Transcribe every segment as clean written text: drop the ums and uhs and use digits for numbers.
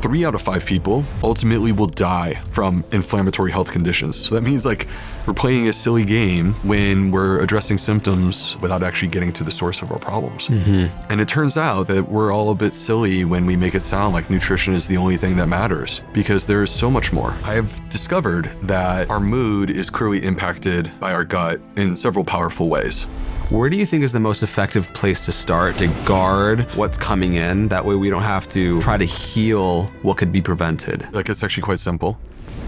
3 out of 5 people ultimately will die from inflammatory health conditions. So that means like we're playing a silly game when we're addressing symptoms without actually getting to the source of our problems. And it turns out that we're all a bit silly when we make it sound like nutrition is the only thing that matters, because there is so much more. I have discovered that our mood is clearly impacted by our gut in several powerful ways. Where do you think is the most effective place to start to guard what's coming in? That way we don't have to try to heal what could be prevented. Like, it's actually quite simple.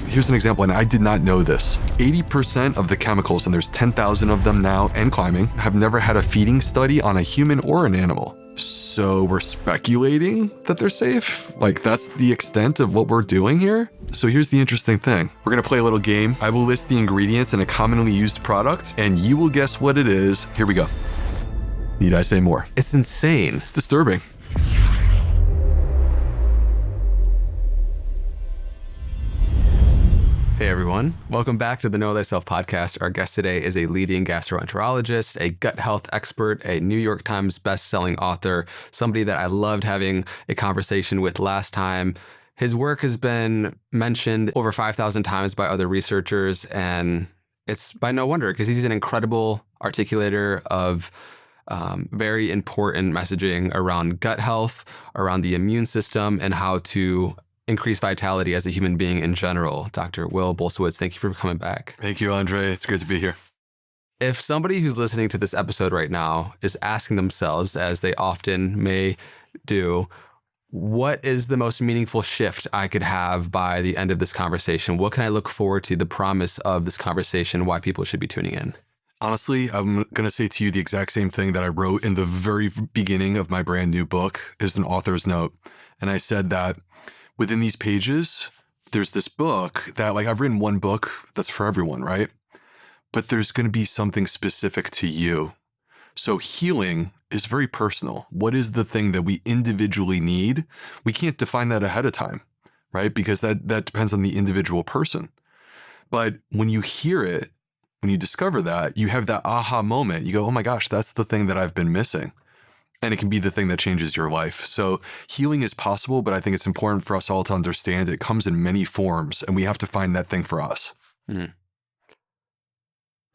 Here's an example, and I did not know this. 80% of the chemicals, and there's 10,000 of them now and climbing, have never had a feeding study on a human or an animal. So we're speculating that they're safe? Like, that's the extent of what we're doing here? So here's the interesting thing. We're gonna play a little game. I will list the ingredients in a commonly used product, and you will guess what it is. Here we go. Need I say more? It's insane. It's disturbing. Hey everyone, welcome back to the Know Thyself podcast. Our guest today is a leading gastroenterologist, a gut health expert, a New York Times best-selling author, somebody that I loved having a conversation with last time. His work has been mentioned over 5,000 times by other researchers, and it's by no wonder because he's an incredible articulator of very important messaging around gut health, around the immune system, and how to increase vitality as a human being in general. Dr. Will Bulsiewicz, thank you for coming back. Thank you, Andre. It's great to be here. If somebody who's listening to this episode right now is asking themselves, as they often may do, what is the most meaningful shift I could have by the end of this conversation? What can I look forward to, the promise of this conversation, why people should be tuning in? Honestly, I'm going to say to you the exact same thing that I wrote in the very beginning of my brand new book as an author's note. And I said that within these pages, there's this book that, like, I've written one book that's for everyone, right? But there's going to be something specific to you. So healing is very personal. What is the thing that we individually need? We can't define that ahead of time, right? Because that depends on the individual person. But when you hear it, when you discover that, you have that aha moment. You go, oh my gosh, that's the thing that I've been missing. And it can be the thing that changes your life. So healing is possible, but I think it's important for us all to understand it comes in many forms, and we have to find that thing for us.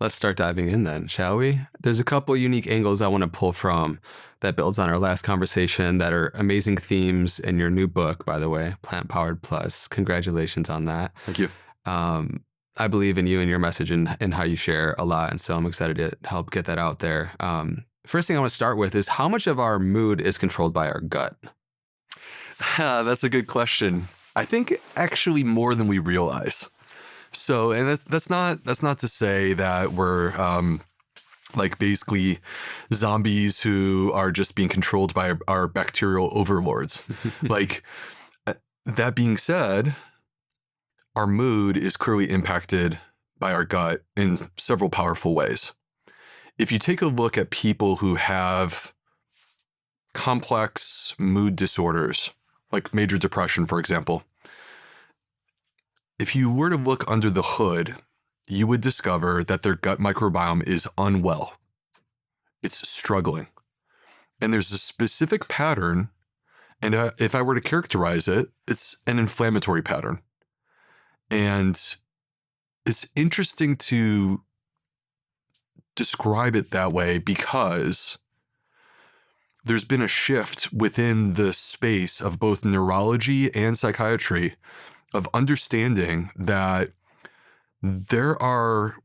Let's start diving in then, shall we? There's a couple unique angles I want to pull from that builds on our last conversation that are amazing themes in your new book, by the way, Plant Powered Plus. Congratulations on that. Thank you. I believe in you and your message and how you share a lot. And so I'm excited to help get that out there. First thing I want to start with is how much of our mood is controlled by our gut? That's a good question. I think actually more than we realize. So, and that's not to say that we're like basically zombies who are just being controlled by our bacterial overlords. Like, that being said, our mood is clearly impacted by our gut in several powerful ways. If you take a look at people who have complex mood disorders, like major depression, for example, if you were to look under the hood, you would discover that their gut microbiome is unwell. It's struggling. And there's a specific pattern, and if I were to characterize it, it's an inflammatory pattern. And it's interesting to describe it that way because there's been a shift within the space of both neurology and psychiatry of understanding that there are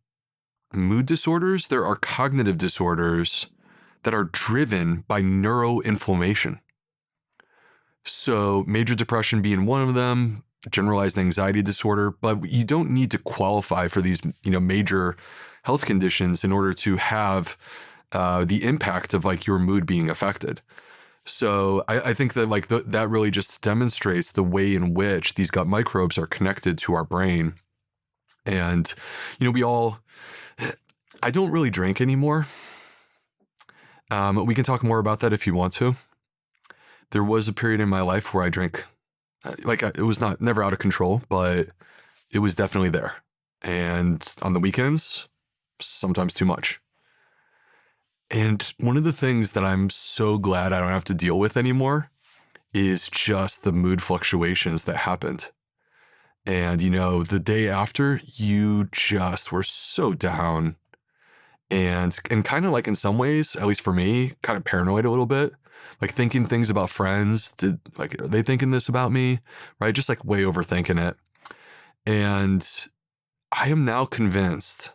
mood disorders, there are cognitive disorders that are driven by neuroinflammation. So major depression being one of them, generalized anxiety disorder, but you don't need to qualify for these, major health conditions in order to have the impact of like your mood being affected. So I think that like that really just demonstrates the way in which these gut microbes are connected to our brain. And, I don't really drink anymore. We can talk more about that if you want to. There was a period in my life where I drank, it was never out of control, but it was definitely there. And on the weekends, sometimes too much. And one of the things that I'm so glad I don't have to deal with anymore is just the mood fluctuations that happened. And, the day after, you just were so down and kind of like in some ways, at least for me, kind of paranoid a little bit, like thinking things about friends. Are they thinking this about me? Right? Just like way overthinking it. And I am now convinced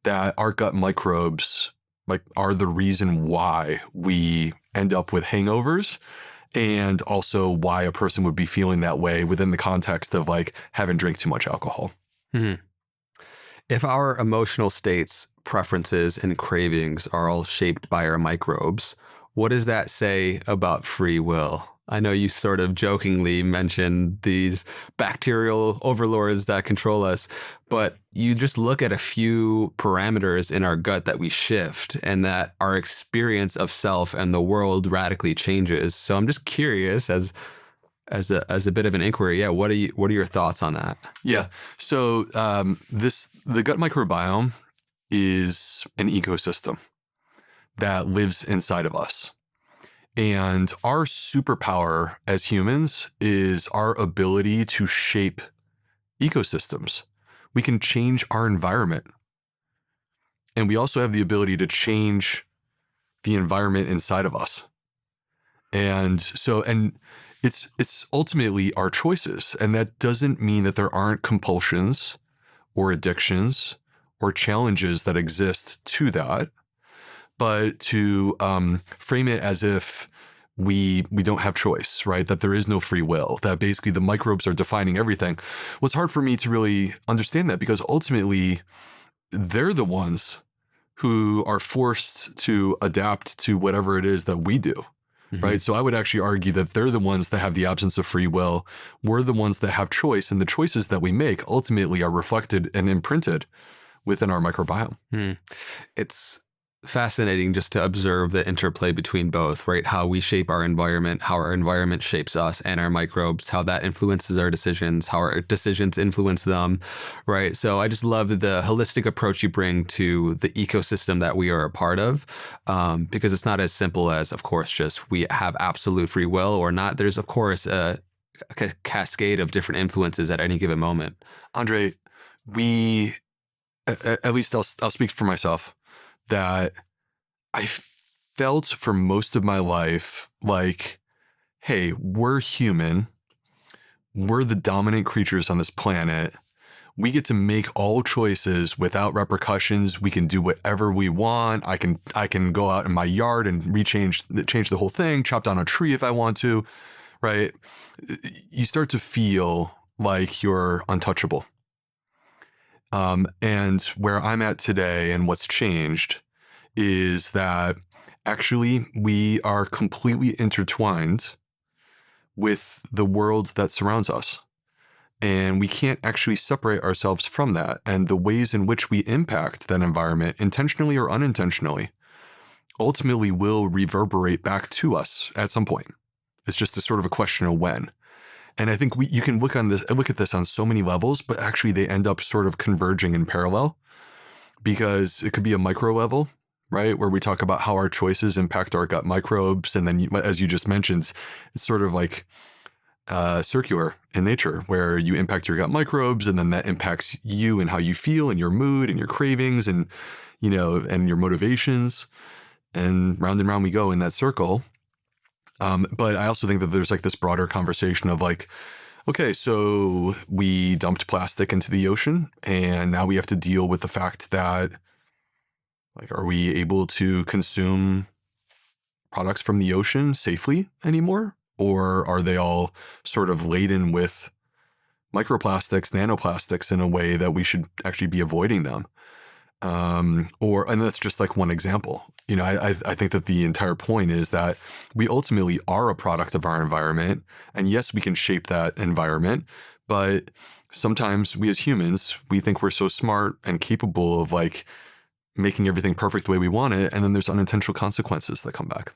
that our gut microbes are the reason why we end up with hangovers, and also why a person would be feeling that way within the context of like having drank too much alcohol. Hmm. If our emotional states, preferences, and cravings are all shaped by our microbes, what does that say about free will? I know you sort of jokingly mentioned these bacterial overlords that control us, but you just look at a few parameters in our gut that we shift, and that our experience of self and the world radically changes. So I'm just curious, as a bit of an inquiry, yeah, what are your thoughts on that? Yeah. So the gut microbiome is an ecosystem that lives inside of us. And our superpower as humans is our ability to shape ecosystems. We can change our environment. And we also have the ability to change the environment inside of us. And it's ultimately our choices. And that doesn't mean that there aren't compulsions or addictions or challenges that exist to that, but to frame it as if we don't have choice, right? That there is no free will, that basically the microbes are defining everything. Well, it's hard for me to really understand that, because ultimately they're the ones who are forced to adapt to whatever it is that we do. Right. So I would actually argue that they're the ones that have the absence of free will. We're the ones that have choice, and the choices that we make ultimately are reflected and imprinted within our microbiome. It's fascinating just to observe the interplay between both, right? How we shape our environment, how our environment shapes us and our microbes, how that influences our decisions, how our decisions influence them, right? So I just love the holistic approach you bring to the ecosystem that we are a part of, because it's not as simple as, of course, just we have absolute free will or not. There's, of course, a cascade of different influences at any given moment. Andre, at least I'll speak for myself, that I felt for most of my life like, hey, we're human. We're the dominant creatures on this planet. We get to make all choices without repercussions. We can do whatever we want. I can go out in my yard and change the whole thing, chop down a tree if I want to, right? You start to feel like you're untouchable. And where I'm at today and what's changed is that actually we are completely intertwined with the world that surrounds us. And we can't actually separate ourselves from that. And the ways in which we impact that environment, intentionally or unintentionally, ultimately will reverberate back to us at some point. It's just a sort of a question of when. And I think you can look at this on so many levels, but actually they end up sort of converging in parallel, because it could be a micro level, right? Where we talk about how our choices impact our gut microbes. And then, as you just mentioned, it's sort of like circular in nature, where you impact your gut microbes, and then that impacts you and how you feel and your mood and your cravings and, and your motivations. And round we go in that circle. But I also think that there's like this broader conversation of like, okay, so we dumped plastic into the ocean, and now we have to deal with the fact that, like, are we able to consume products from the ocean safely anymore? Or are they all sort of laden with microplastics, nanoplastics in a way that we should actually be avoiding them? And that's just like one example. I think that the entire point is that we ultimately are a product of our environment. And yes, we can shape that environment, but sometimes we as humans, we think we're so smart and capable of like making everything perfect the way we want it. And then there's unintentional consequences that come back.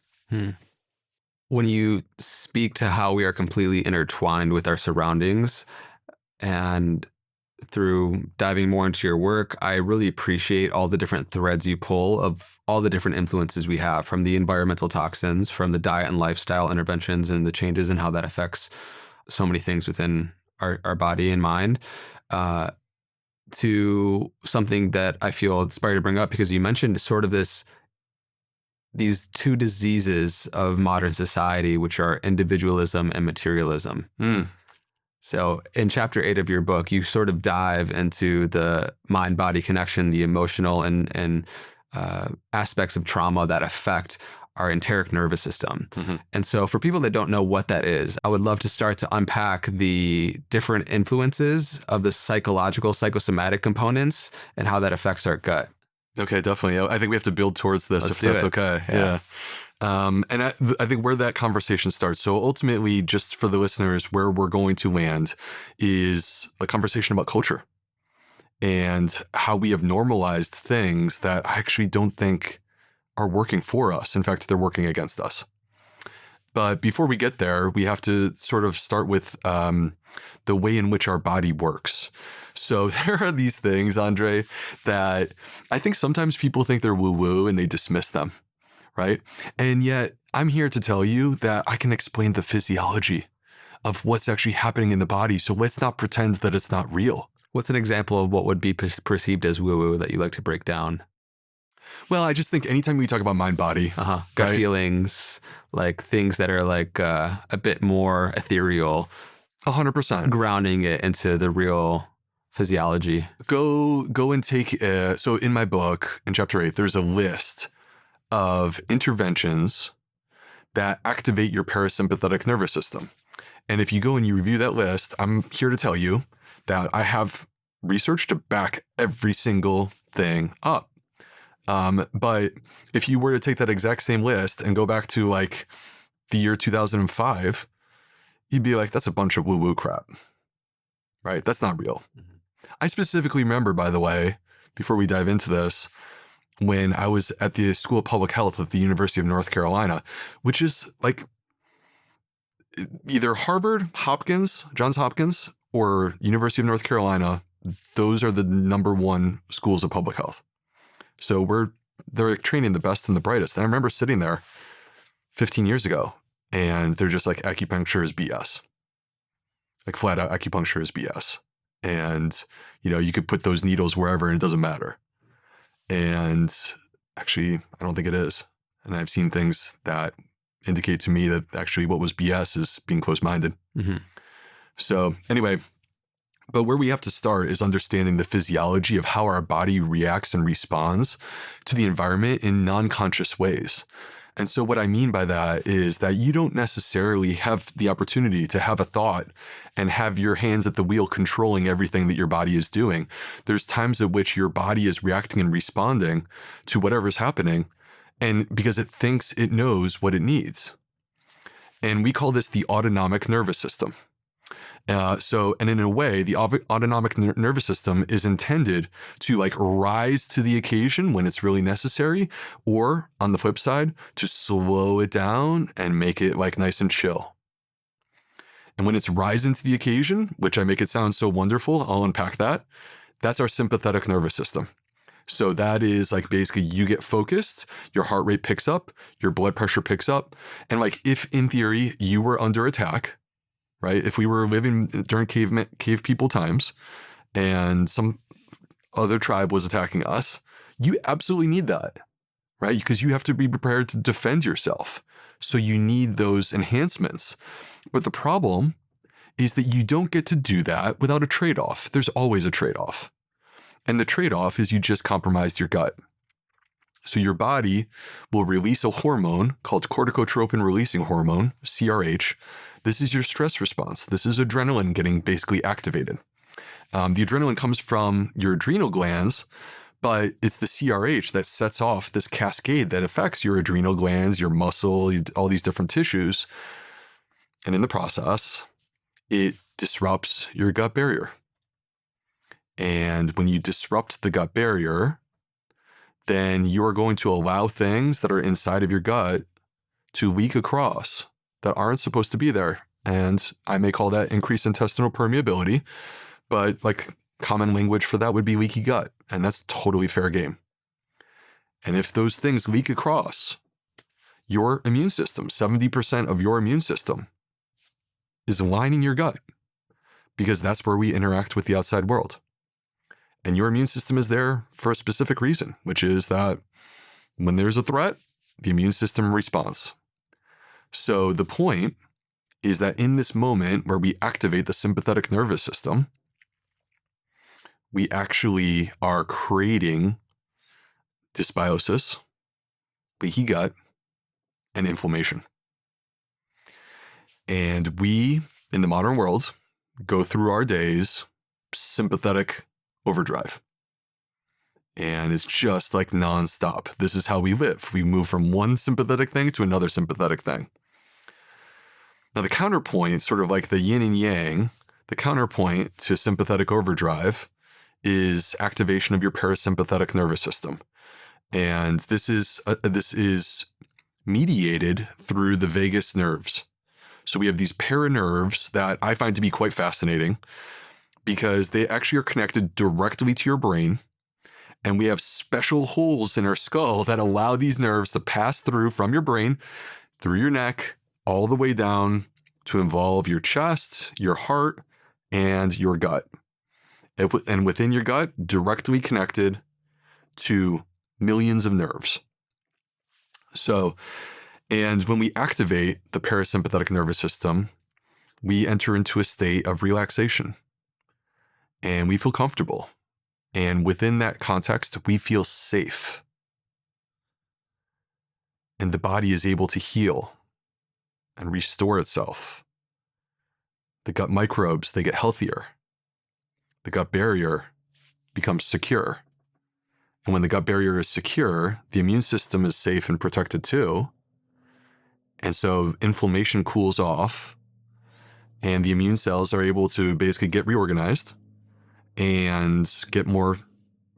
When you speak to how we are completely intertwined with our surroundings, and through diving more into your work, I really appreciate all the different threads you pull of all the different influences we have, from the environmental toxins, from the diet and lifestyle interventions and the changes and how that affects so many things within our body and mind, to something that I feel inspired to bring up, because you mentioned sort of these two diseases of modern society, which are individualism and materialism. Mm. So in chapter 8 of your book, you sort of dive into the mind-body connection, the emotional and aspects of trauma that affect our enteric nervous system. Mm-hmm. And so for people that don't know what that is, I would love to start to unpack the different influences of the psychological, psychosomatic components and how that affects our gut. Okay, definitely. I think we have to build towards this Let's if do that's it. okay. Yeah. And I think where that conversation starts. So ultimately, just for the listeners, where we're going to land is a conversation about culture and how we have normalized things that I actually don't think are working for us. In fact, they're working against us. But before we get there, we have to sort of start with the way in which our body works. So there are these things, Andre, that I think sometimes people think they're woo-woo and they dismiss them, right? And yet I'm here to tell you that I can explain the physiology of what's actually happening in the body. So let's not pretend that it's not real. What's an example of what would be perceived as woo-woo that you like to break down? Well, I just think anytime we talk about mind-body, Gut right? feelings, like things that are like a bit more ethereal, 100%. grounding it into the real physiology. Go and take, so in my book, in chapter 8, there's a list of interventions that activate your parasympathetic nervous system. And if you go and you review that list, I'm here to tell you that I have research to back every single thing up. But if you were to take that exact same list and go back to like the year 2005, you'd be like, that's a bunch of woo-woo crap, right? That's not real. Mm-hmm. I specifically remember, by the way, before we dive into this, when I was at the School of Public Health at the University of North Carolina, which is like either Harvard, Johns Hopkins, or University of North Carolina. Those are the number one schools of public health. So they're training the best and the brightest. And I remember sitting there 15 years ago, and they're just like, acupuncture is BS. Like flat out, acupuncture is BS. And, you could put those needles wherever and it doesn't matter. And actually, I don't think it is. And I've seen things that indicate to me that actually what was BS is being close-minded. Mm-hmm. So anyway, but where we have to start is understanding the physiology of how our body reacts and responds to the environment in non-conscious ways. And so what I mean by that is that you don't necessarily have the opportunity to have a thought and have your hands at the wheel controlling everything that your body is doing. There's times at which your body is reacting and responding to whatever's happening, and because it thinks it knows what it needs. And we call this the autonomic nervous system. And in a way, the autonomic nervous system is intended to like rise to the occasion when it's really necessary, or on the flip side, to slow it down and make it like nice and chill. And when it's rising to the occasion, which I make it sound so wonderful, I'll unpack that. That's our sympathetic nervous system. So that is like basically you get focused, your heart rate picks up, your blood pressure picks up. And like if in theory you were under attack, right? If we were living during cave people times and some other tribe was attacking us, you absolutely need that, right? Because you have to be prepared to defend yourself. So you need those enhancements. But the problem is that you don't get to do that without a trade-off. There's always a trade-off. And the trade-off is you just compromised your gut. So your body will release a hormone called corticotropin releasing hormone, CRH. This is your stress response. This is adrenaline getting basically activated. The adrenaline comes from your adrenal glands, but it's the CRH that sets off this cascade that affects your adrenal glands, your muscle, all these different tissues. And in the process, it disrupts your gut barrier. And when you disrupt the gut barrier, then you are going to allow things that are inside of your gut to leak across that aren't supposed to be there. And I may call that increased intestinal permeability, but like Common language for that would be leaky gut, and that's totally fair game. And if those things leak across your immune system, 70% of your immune system is lining your gut, because that's where we interact with the outside world. And your immune system is there for a specific reason, which is that when there's a threat, the immune system responds. So the point is that in this moment where we activate the sympathetic nervous system, we actually are creating dysbiosis, leaky gut, and inflammation. And we, in the modern world, go through our days sympathetic overdrive. And it's just like nonstop. This is how we live. We move from one sympathetic thing to another sympathetic thing. Now, the counterpoint, sort of like the yin and yang, the counterpoint to sympathetic overdrive is activation of your parasympathetic nervous system. And this is mediated through the vagus nerves. So we have these paranerves that I find to be quite fascinating because they actually are connected directly to your brain. And we have special holes in our skull that allow these nerves to pass through from your brain, through your neck, all the way down to involve your chest, your heart, and your gut. And within your gut, directly connected to millions of nerves. So, and when we activate the parasympathetic nervous system, we enter into a state of relaxation and we feel comfortable. And within that context, we feel safe. And the body is able to heal and restore itself. The gut microbes, they get healthier. The gut barrier becomes secure. And when the gut barrier is secure, the immune system is safe and protected too. And so inflammation cools off and the immune cells are able to basically get reorganized and get more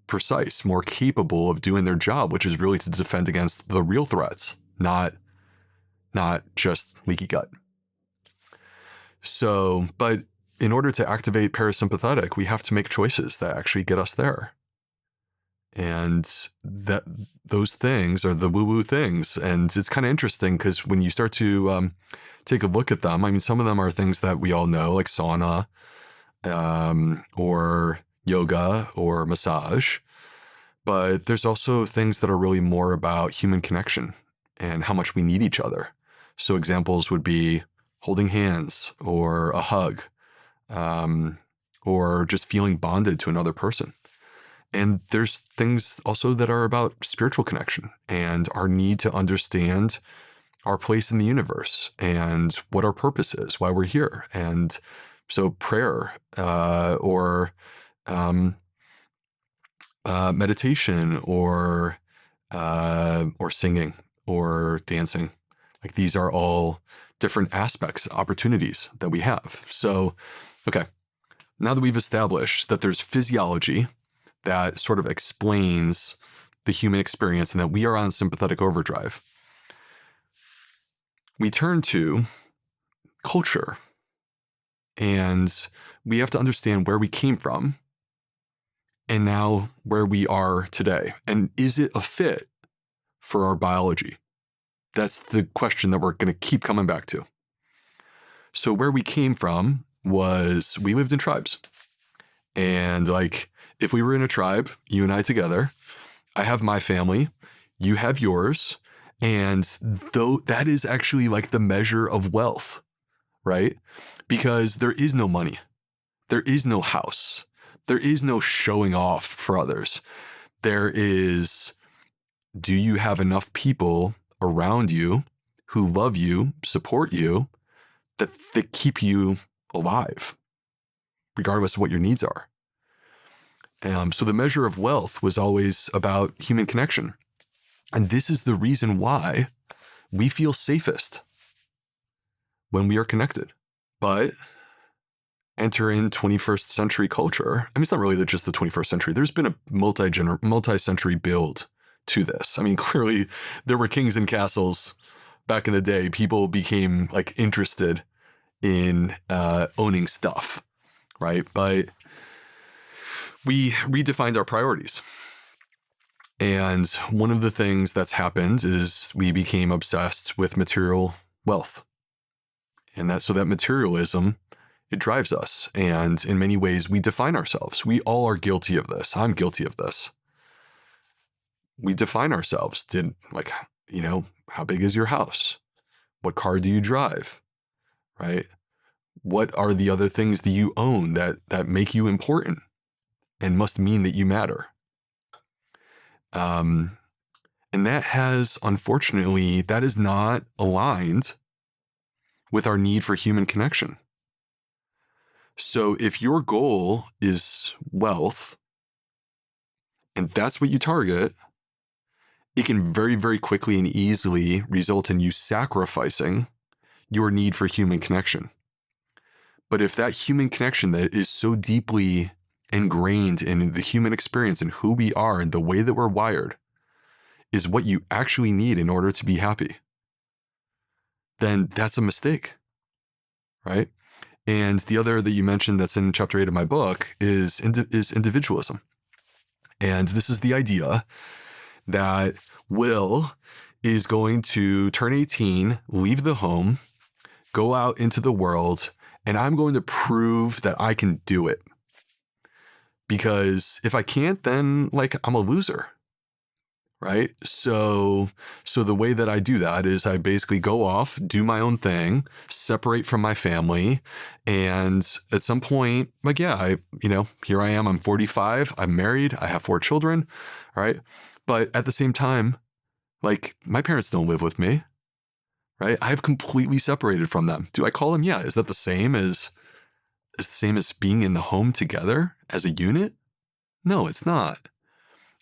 precise, more capable of doing their job, which is really to defend against the real threats, not just leaky gut. So, but in order to activate parasympathetic, we have to make choices that actually get us there. And that those things are the woo-woo things. And it's kind of interesting because when you start to take a look at them, I mean, some of them are things that we all know, like sauna, or yoga or massage. But there's also things that are really more about human connection and how much we need each other. So examples would be holding hands or a hug, or just feeling bonded to another person. And there's things also that are about spiritual connection and our need to understand our place in the universe and what our purpose is, why we're here. And so prayer, or meditation, or singing or dancing, like these are all different aspects, opportunities that we have. So, okay, now that we've established that there's physiology that sort of explains the human experience and that we are on sympathetic overdrive, we turn to culture. And we have to understand where we came from and now where we are today. And is it a fit for our biology? That's the question that we're going to keep coming back to. So where we came from was we lived in tribes. And like, if we were in a tribe, you and I together, I have my family, you have yours. And though that is actually like the measure of wealth, right? Because there is no money. There is no house. There is no showing off for others. There is, do you have enough people around you who love you, support you, that keep you alive, regardless of what your needs are? So the measure of wealth was always about human connection. And this is the reason why we feel safest when we are connected. But enter in 21st century culture. I mean, it's not really just the 21st century. There's been a multi-century build to this. I mean, clearly there were kings and castles back in the day. People became like interested in owning stuff, right? But we redefined our priorities. And one of the things that's happened is we became obsessed with material wealth. And so that materialism, it drives us. And in many ways, we define ourselves. We all are guilty of this. I'm guilty of this. We define ourselves. How big is your house? What car do you drive? Right? What are the other things that you own that make you important and must mean that you matter? And that has, unfortunately, that is not aligned with our need for human connection. So if your goal is wealth, and that's what you target, it can very, very quickly and easily result in you sacrificing your need for human connection. But if that human connection that is so deeply ingrained in the human experience and who we are and the way that we're wired is what you actually need in order to be happy, then that's a mistake, right? And the other that you mentioned that's in chapter 8 of my book is individualism. And this is the idea that Will is going to turn 18, leave the home, go out into the world, and I'm going to prove that I can do it. Because if I can't, then I'm a loser, right? So the way that I do that is I basically go off, do my own thing, separate from my family, and at some point, here I am, I'm 45, I'm married, I have 4 children, right? But at the same time, my parents don't live with me, right? I've completely separated from them. Do I call them? Yeah. Is that the same as being in the home together as a unit? No, it's not.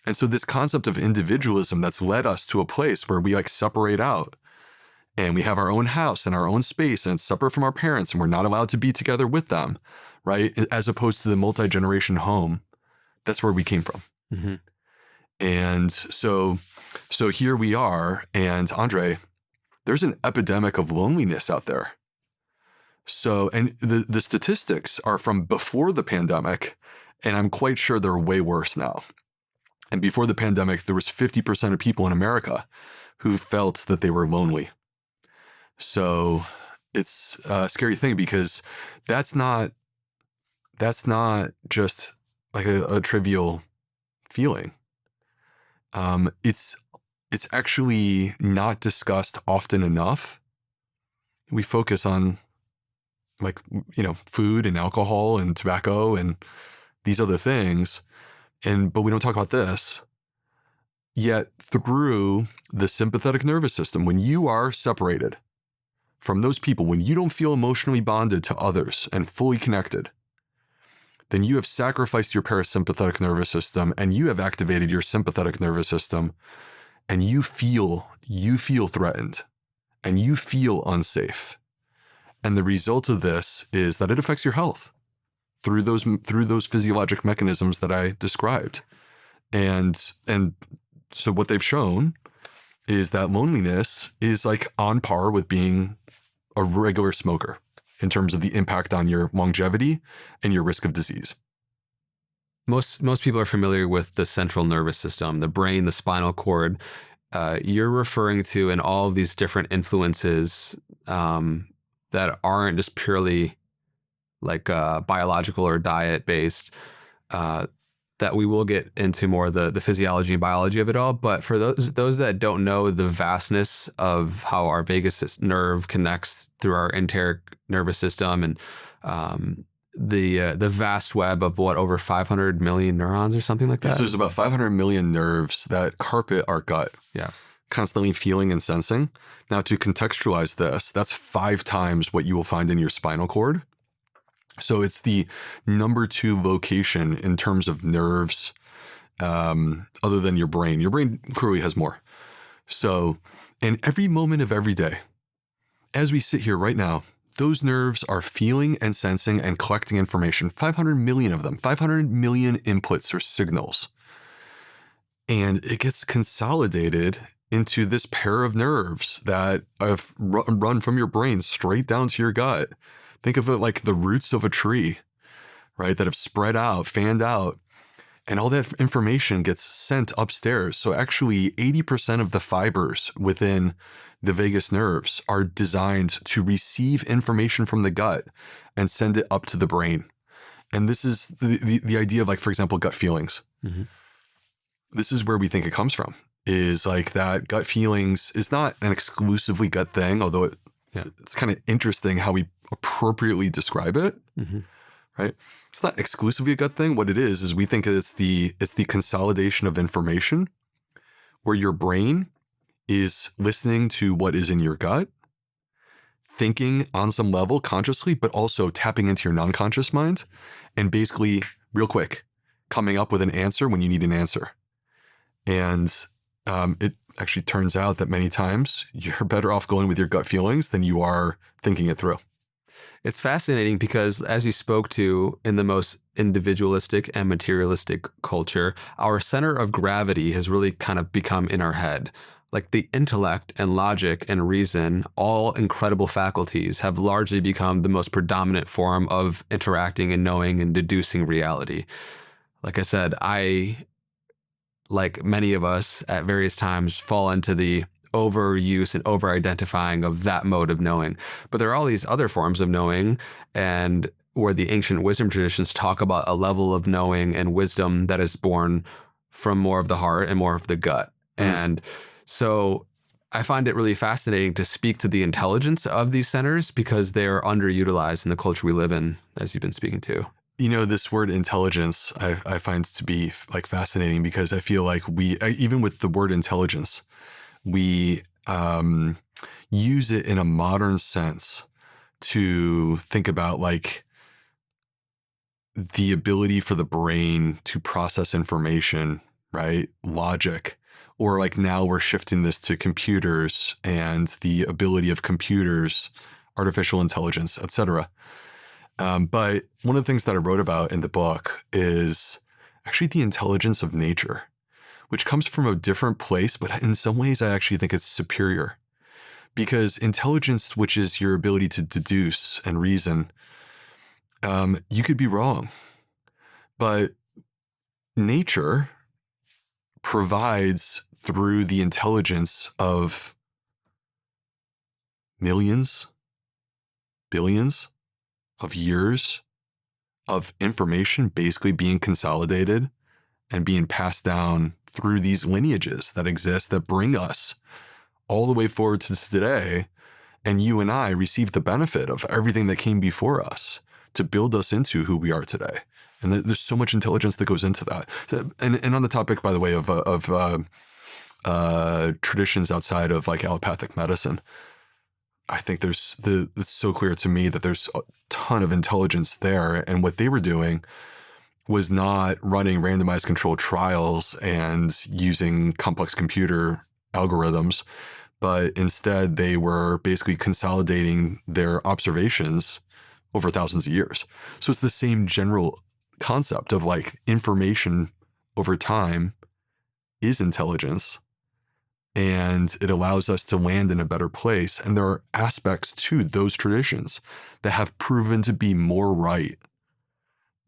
And so this concept of individualism that's led us to a place where we separate out and we have our own house and our own space and it's separate from our parents and we're not allowed to be together with them, right? As opposed to the multi-generation home. That's where we came from. Mm-hmm. And so here we are, and Andre, there's an epidemic of loneliness out there. So, and the statistics are from before the pandemic, and I'm quite sure they're way worse now. And before the pandemic, there was 50% of people in America who felt that they were lonely. So it's a scary thing because that's not just a trivial feeling. It's actually not discussed often enough. We focus on food and alcohol and tobacco and these other things, but we don't talk about this. Yet through the sympathetic nervous system, when you are separated from those people, when you don't feel emotionally bonded to others and fully connected, then you have sacrificed your parasympathetic nervous system and you have activated your sympathetic nervous system, and you feel threatened and you feel unsafe. And the result of this is that it affects your health through those physiologic mechanisms that I described. And so what they've shown is that loneliness is on par with being a regular smoker in terms of the impact on your longevity and your risk of disease. Most people are familiar with the central nervous system, the brain, the spinal cord. You're referring to in all of these different influences that aren't just purely biological or diet based, that we will get into more the physiology and biology of it all. But for those that don't know the vastness of how our vagus nerve connects through our enteric nervous system and the vast web of over 500 million neurons or something like that. So there's about 500 million nerves that carpet our gut. Yeah. Constantly feeling and sensing. Now, to contextualize this, that's 5 times what you will find in your spinal cord. So it's the number 2 location in terms of nerves, other than your brain. Your brain clearly has more. So in every moment of every day, as we sit here right now, those nerves are feeling and sensing and collecting information, 500 million of them, 500 million inputs or signals. And it gets consolidated into this pair of nerves that have run from your brain straight down to your gut. Think of it like the roots of a tree, right? That have spread out, fanned out. And all that information gets sent upstairs. So actually 80% of the fibers within the vagus nerves are designed to receive information from the gut and send it up to the brain. And this is the idea of, like, for example, gut feelings. Mm-hmm. This is where we think it comes from, is like that gut feelings is not an exclusively gut thing, although it's kind of interesting how we appropriately describe it, right? It's not exclusively a gut thing. What it is we think it's the consolidation of information where your brain is listening to what is in your gut, thinking on some level consciously, but also tapping into your non-conscious mind and basically, real quick, coming up with an answer when you need an answer. And it actually turns out that many times you're better off going with your gut feelings than you are thinking it through. It's fascinating because, as you spoke to, in the most individualistic and materialistic culture, our center of gravity has really kind of become in our head. Like the intellect and logic and reason, all incredible faculties, have largely become the most predominant form of interacting and knowing and deducing reality. Like I said, I, like many of us at various times, fall into the overuse and over-identifying of that mode of knowing. But there are all these other forms of knowing, and where the ancient wisdom traditions talk about a level of knowing and wisdom that is born from more of the heart and more of the gut. And so I find it really fascinating to speak to the intelligence of these centers because they're underutilized in the culture we live in, as you've been speaking to. You know, this word intelligence, I find to be like fascinating because I feel like even with the word intelligence, we use it in a modern sense to think about like the ability for the brain to process information, right? Logic. Or like now we're shifting this to computers and the ability of computers, artificial intelligence, etc. But one of the things that I wrote about in the book is actually the intelligence of nature, which comes from a different place, but in some ways I actually think it's superior. Because intelligence, which is your ability to deduce and reason, you could be wrong. But nature provides through the intelligence of millions, billions of years of information basically being consolidated and being passed down through these lineages that exist that bring us all the way forward to today. And you and I receive the benefit of everything that came before us to build us into who we are today. And there's so much intelligence that goes into that. And on the topic, by the way, of traditions outside of like allopathic medicine, I think it's so clear to me that there's a ton of intelligence there. And what they were doing was not running randomized controlled trials and using complex computer algorithms, but instead they were basically consolidating their observations over thousands of years. So it's the same general concept of like information over time is intelligence, and it allows us to land in a better place. And there are aspects to those traditions that have proven to be more right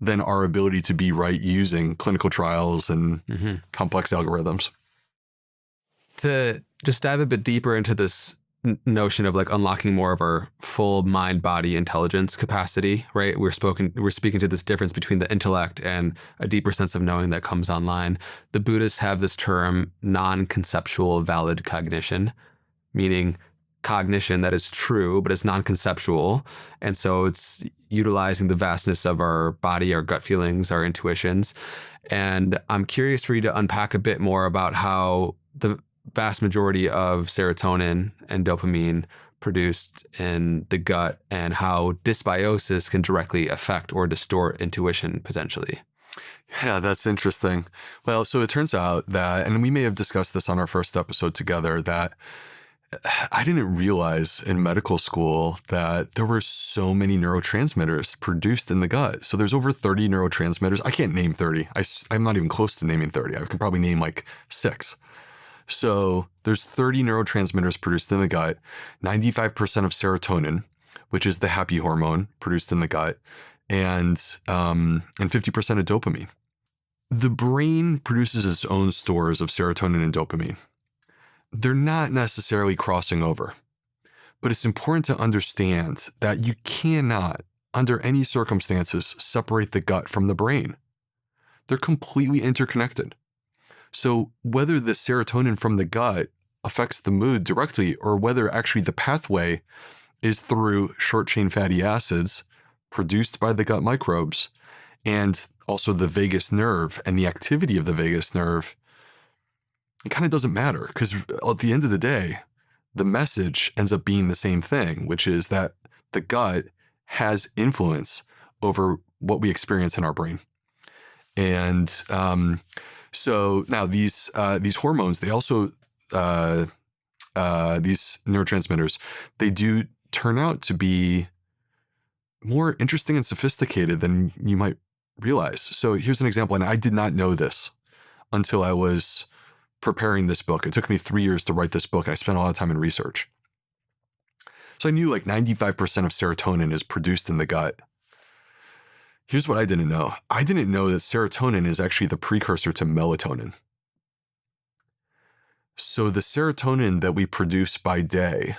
than our ability to be right using clinical trials and complex algorithms. To just dive a bit deeper into this notion of like unlocking more of our full mind body intelligence capacity, right? We're speaking to this difference between the intellect and a deeper sense of knowing that comes online. The Buddhists have this term non-conceptual valid cognition, meaning cognition that is true but is non-conceptual. And so it's utilizing the vastness of our body, our gut feelings, our intuitions. And I'm curious for you to unpack a bit more about how the vast majority of serotonin and dopamine produced in the gut and how dysbiosis can directly affect or distort intuition potentially. Yeah, that's interesting. Well, so it turns out that, and we may have discussed this on our first episode together, that I didn't realize in medical school that there were so many neurotransmitters produced in the gut. So there's over 30 neurotransmitters. I can't name 30. I'm not even close to naming 30. I can probably name like 6. So there's 30 neurotransmitters produced in the gut, 95% of serotonin, which is the happy hormone produced in the gut, and 50% of dopamine, the brain produces its own stores of serotonin and dopamine. They're not necessarily crossing over, but it's important to understand that you cannot, under any circumstances, separate the gut from the brain. They're completely interconnected. So whether the serotonin from the gut affects the mood directly, or whether actually the pathway is through short-chain fatty acids produced by the gut microbes, and also the vagus nerve and the activity of the vagus nerve, it kind of doesn't matter, because at the end of the day, the message ends up being the same thing, which is that the gut has influence over what we experience in our brain. And so now these hormones, they also, these neurotransmitters, they do turn out to be more interesting and sophisticated than you might realize. So here's an example, and I did not know this until I was preparing this book. It took me 3 years to write this book. I spent a lot of time in research. So I knew like 95% of serotonin is produced in the gut. Here's what I didn't know. I didn't know that serotonin is actually the precursor to melatonin. So the serotonin that we produce by day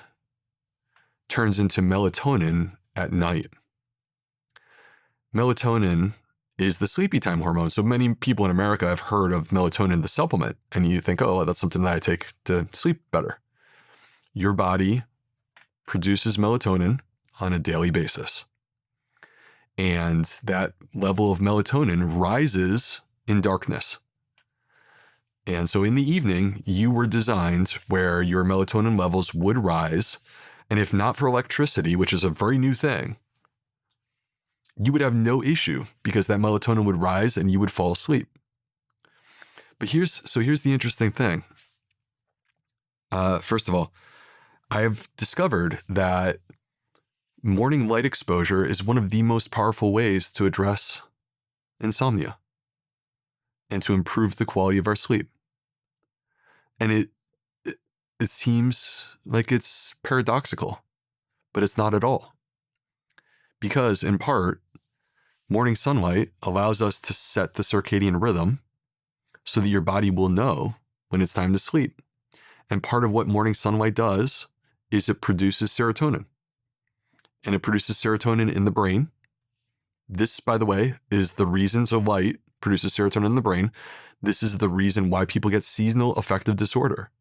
turns into melatonin at night. Melatonin is the sleepy time hormone. So many people in America have heard of melatonin, the supplement, and you think, oh, that's something that I take to sleep better. Your body produces melatonin on a daily basis. And that level of melatonin rises in darkness. And so in the evening, you were designed where your melatonin levels would rise. And if not for electricity, which is a very new thing, you would have no issue because that melatonin would rise and you would fall asleep. But here's the interesting thing. First of all, I've discovered that morning light exposure is one of the most powerful ways to address insomnia and to improve the quality of our sleep. And it seems like it's paradoxical, but it's not at all. Because in part, morning sunlight allows us to set the circadian rhythm so that your body will know when it's time to sleep. And part of what morning sunlight does is it produces serotonin. And it produces serotonin in the brain. This, by the way, is the reason. So light produces serotonin in the brain. This is the reason why people get seasonal affective disorder,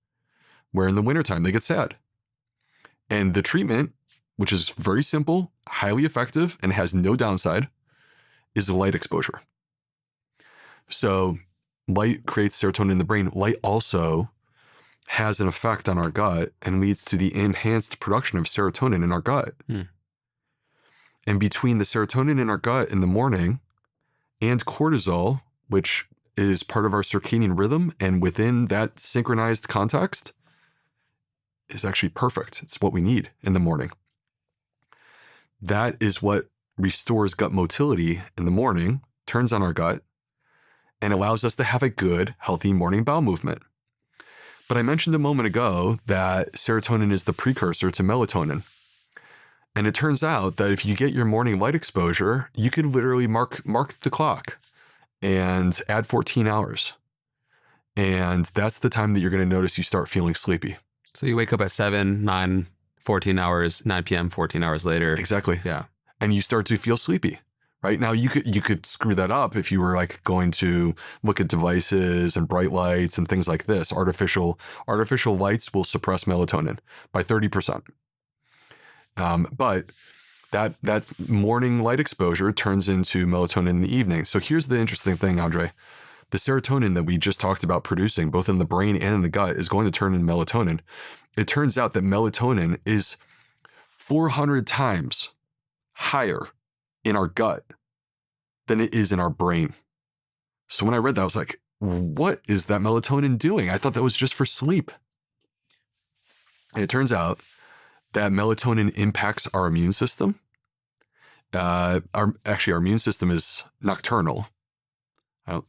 where in the wintertime they get sad. And the treatment, which is very simple, highly effective, and has no downside, is light exposure. So light creates serotonin in the brain. Light also has an effect on our gut and leads to the enhanced production of serotonin in our gut. And between the serotonin in our gut in the morning and cortisol, which is part of our circadian rhythm, and within that synchronized context, is actually perfect. It's what we need in the morning. That is what restores gut motility in the morning, turns on our gut, and allows us to have a good, healthy morning bowel movement. But I mentioned a moment ago that serotonin is the precursor to melatonin. And it turns out that if you get your morning light exposure, you can literally mark the clock and add 14 hours. And that's the time that you're going to notice you start feeling sleepy. So you wake up at 7, 9, 14 hours, 9 p.m., 14 hours later. Exactly. Yeah. And you start to feel sleepy. Right now, you could screw that up if you were like going to look at devices and bright lights and things like this. Artificial lights will suppress melatonin by 30%. But that morning light exposure turns into melatonin in the evening. So here's the interesting thing, Andre. The serotonin that we just talked about producing, both in the brain and in the gut, is going to turn into melatonin. It turns out that melatonin is 400 times higher in our gut than it is in our brain. So when I read that, I was like, what is that melatonin doing? I thought that was just for sleep. And it turns out that melatonin impacts our immune system. Our immune system is nocturnal.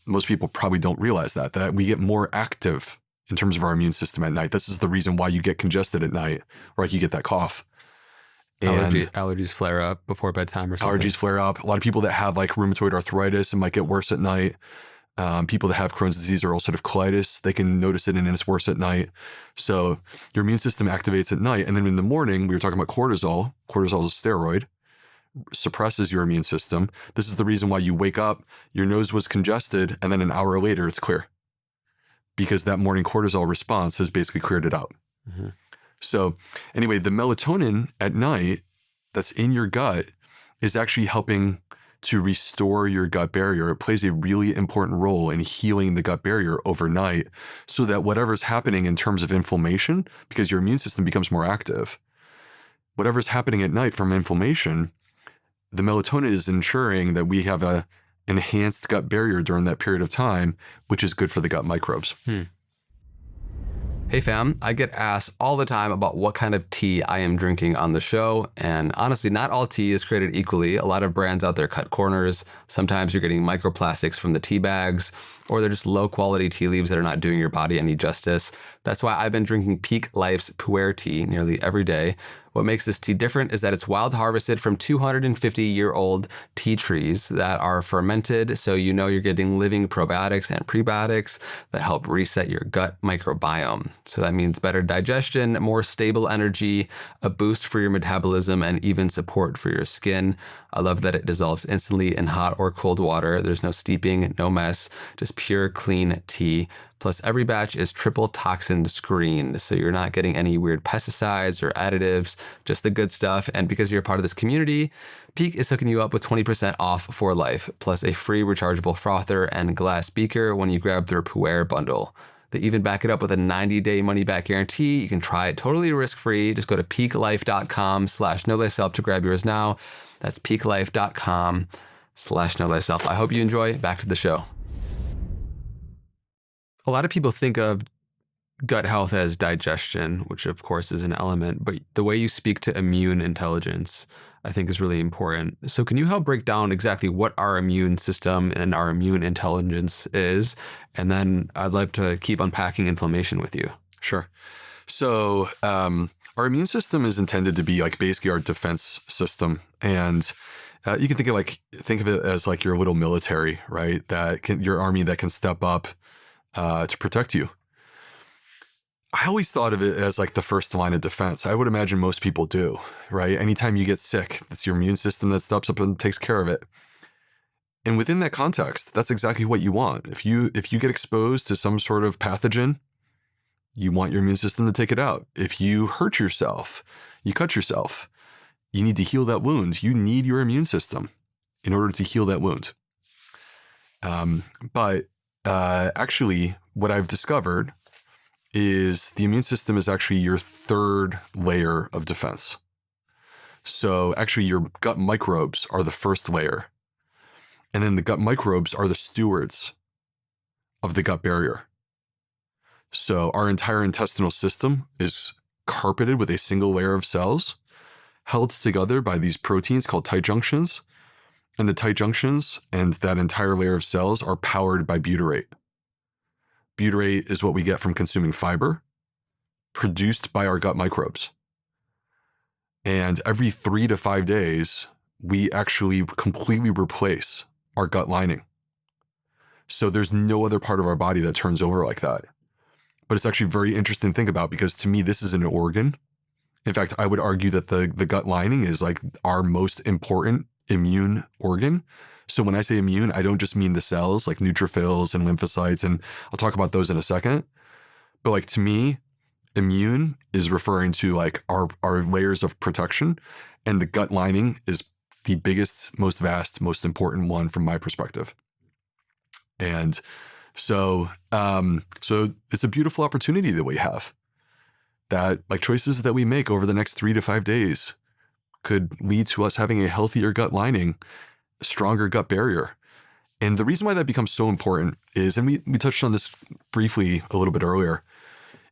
Most people probably don't realize that we get more active in terms of our immune system at night. This is the reason why you get congested at night, or like you get that cough. And allergies flare up before bedtime or something. Allergies flare up. A lot of people that have like rheumatoid arthritis, it might get worse at night. People that have Crohn's disease or ulcerative colitis, they can notice it and it's worse at night. So your immune system activates at night. And then in the morning, we were talking about cortisol. Cortisol is a steroid, suppresses your immune system. This is the reason why you wake up, your nose was congested, and then an hour later it's clear. Because that morning cortisol response has basically cleared it out. Mm-hmm. So anyway, the melatonin at night that's in your gut is actually helping to restore your gut barrier. It plays a really important role in healing the gut barrier overnight so that whatever's happening in terms of inflammation, because your immune system becomes more active, whatever's happening at night from inflammation, the melatonin is ensuring that we have a enhanced gut barrier during that period of time, which is good for the gut microbes. Hey fam, I get asked all the time about what kind of tea I am drinking on the show. And honestly, not all tea is created equally. A lot of brands out there cut corners. Sometimes you're getting microplastics from the tea bags, or they're just low quality tea leaves that are not doing your body any justice. That's why I've been drinking Pique Life's Pu'er tea nearly every day. What makes this tea different is that it's wild harvested from 250-year-old tea trees that are fermented, so you know you're getting living probiotics and prebiotics that help reset your gut microbiome. So that means better digestion, more stable energy, a boost for your metabolism, and even support for your skin. I love that it dissolves instantly in hot or cold water. There's no steeping, no mess, just pure, clean tea. Plus, every batch is triple toxin screened, so you're not getting any weird pesticides or additives, just the good stuff. And because you're a part of this community, Pique is hooking you up with 20% off for life, plus a free rechargeable frother and glass beaker when you grab their Pu'er bundle. They even back it up with a 90-day money-back guarantee. You can try it totally risk-free. Just go to piquelife.com/know-thyself to grab yours now. That's piquelife.com/know-thyself. I hope you enjoy. Back to the show. A lot of people think of gut health as digestion, which of course is an element, but the way you speak to immune intelligence, I think is really important. So can you help break down exactly what our immune system and our immune intelligence is? And then I'd love to keep unpacking inflammation with you. Sure. So our immune system is intended to be like basically our defense system. And you can think of it as like your little military, right? Your army that can step up to protect you. I always thought of it as like the first line of defense. I would imagine most people do, right? Anytime you get sick, it's your immune system that steps up and takes care of it. And within that context, that's exactly what you want. If you get exposed to some sort of pathogen, you want your immune system to take it out. If you hurt yourself, you cut yourself, you need to heal that wound. You need your immune system in order to heal that wound. But actually, what I've discovered is the immune system is actually your third layer of defense. So actually, your gut microbes are the first layer. And then the gut microbes are the stewards of the gut barrier. So our entire intestinal system is carpeted with a single layer of cells held together by these proteins called tight junctions. And the tight junctions and that entire layer of cells are powered by butyrate. Butyrate is what we get from consuming fiber, produced by our gut microbes. And every 3 to 5 days, we actually completely replace our gut lining. So there's no other part of our body that turns over like that. But it's actually very interesting to think about, because to me, this is an organ. In fact, I would argue that the gut lining is like our most important immune organ. So when I say immune, I don't just mean the cells like neutrophils and lymphocytes, and I'll talk about those in a second. But like to me, immune is referring to like our layers of protection, and the gut lining is the biggest, most vast, most important one from my perspective. And so it's a beautiful opportunity that we have, that like choices that we make over the next 3 to 5 days could lead to us having a healthier gut lining, a stronger gut barrier. And the reason why that becomes so important is, and we touched on this briefly a little bit earlier,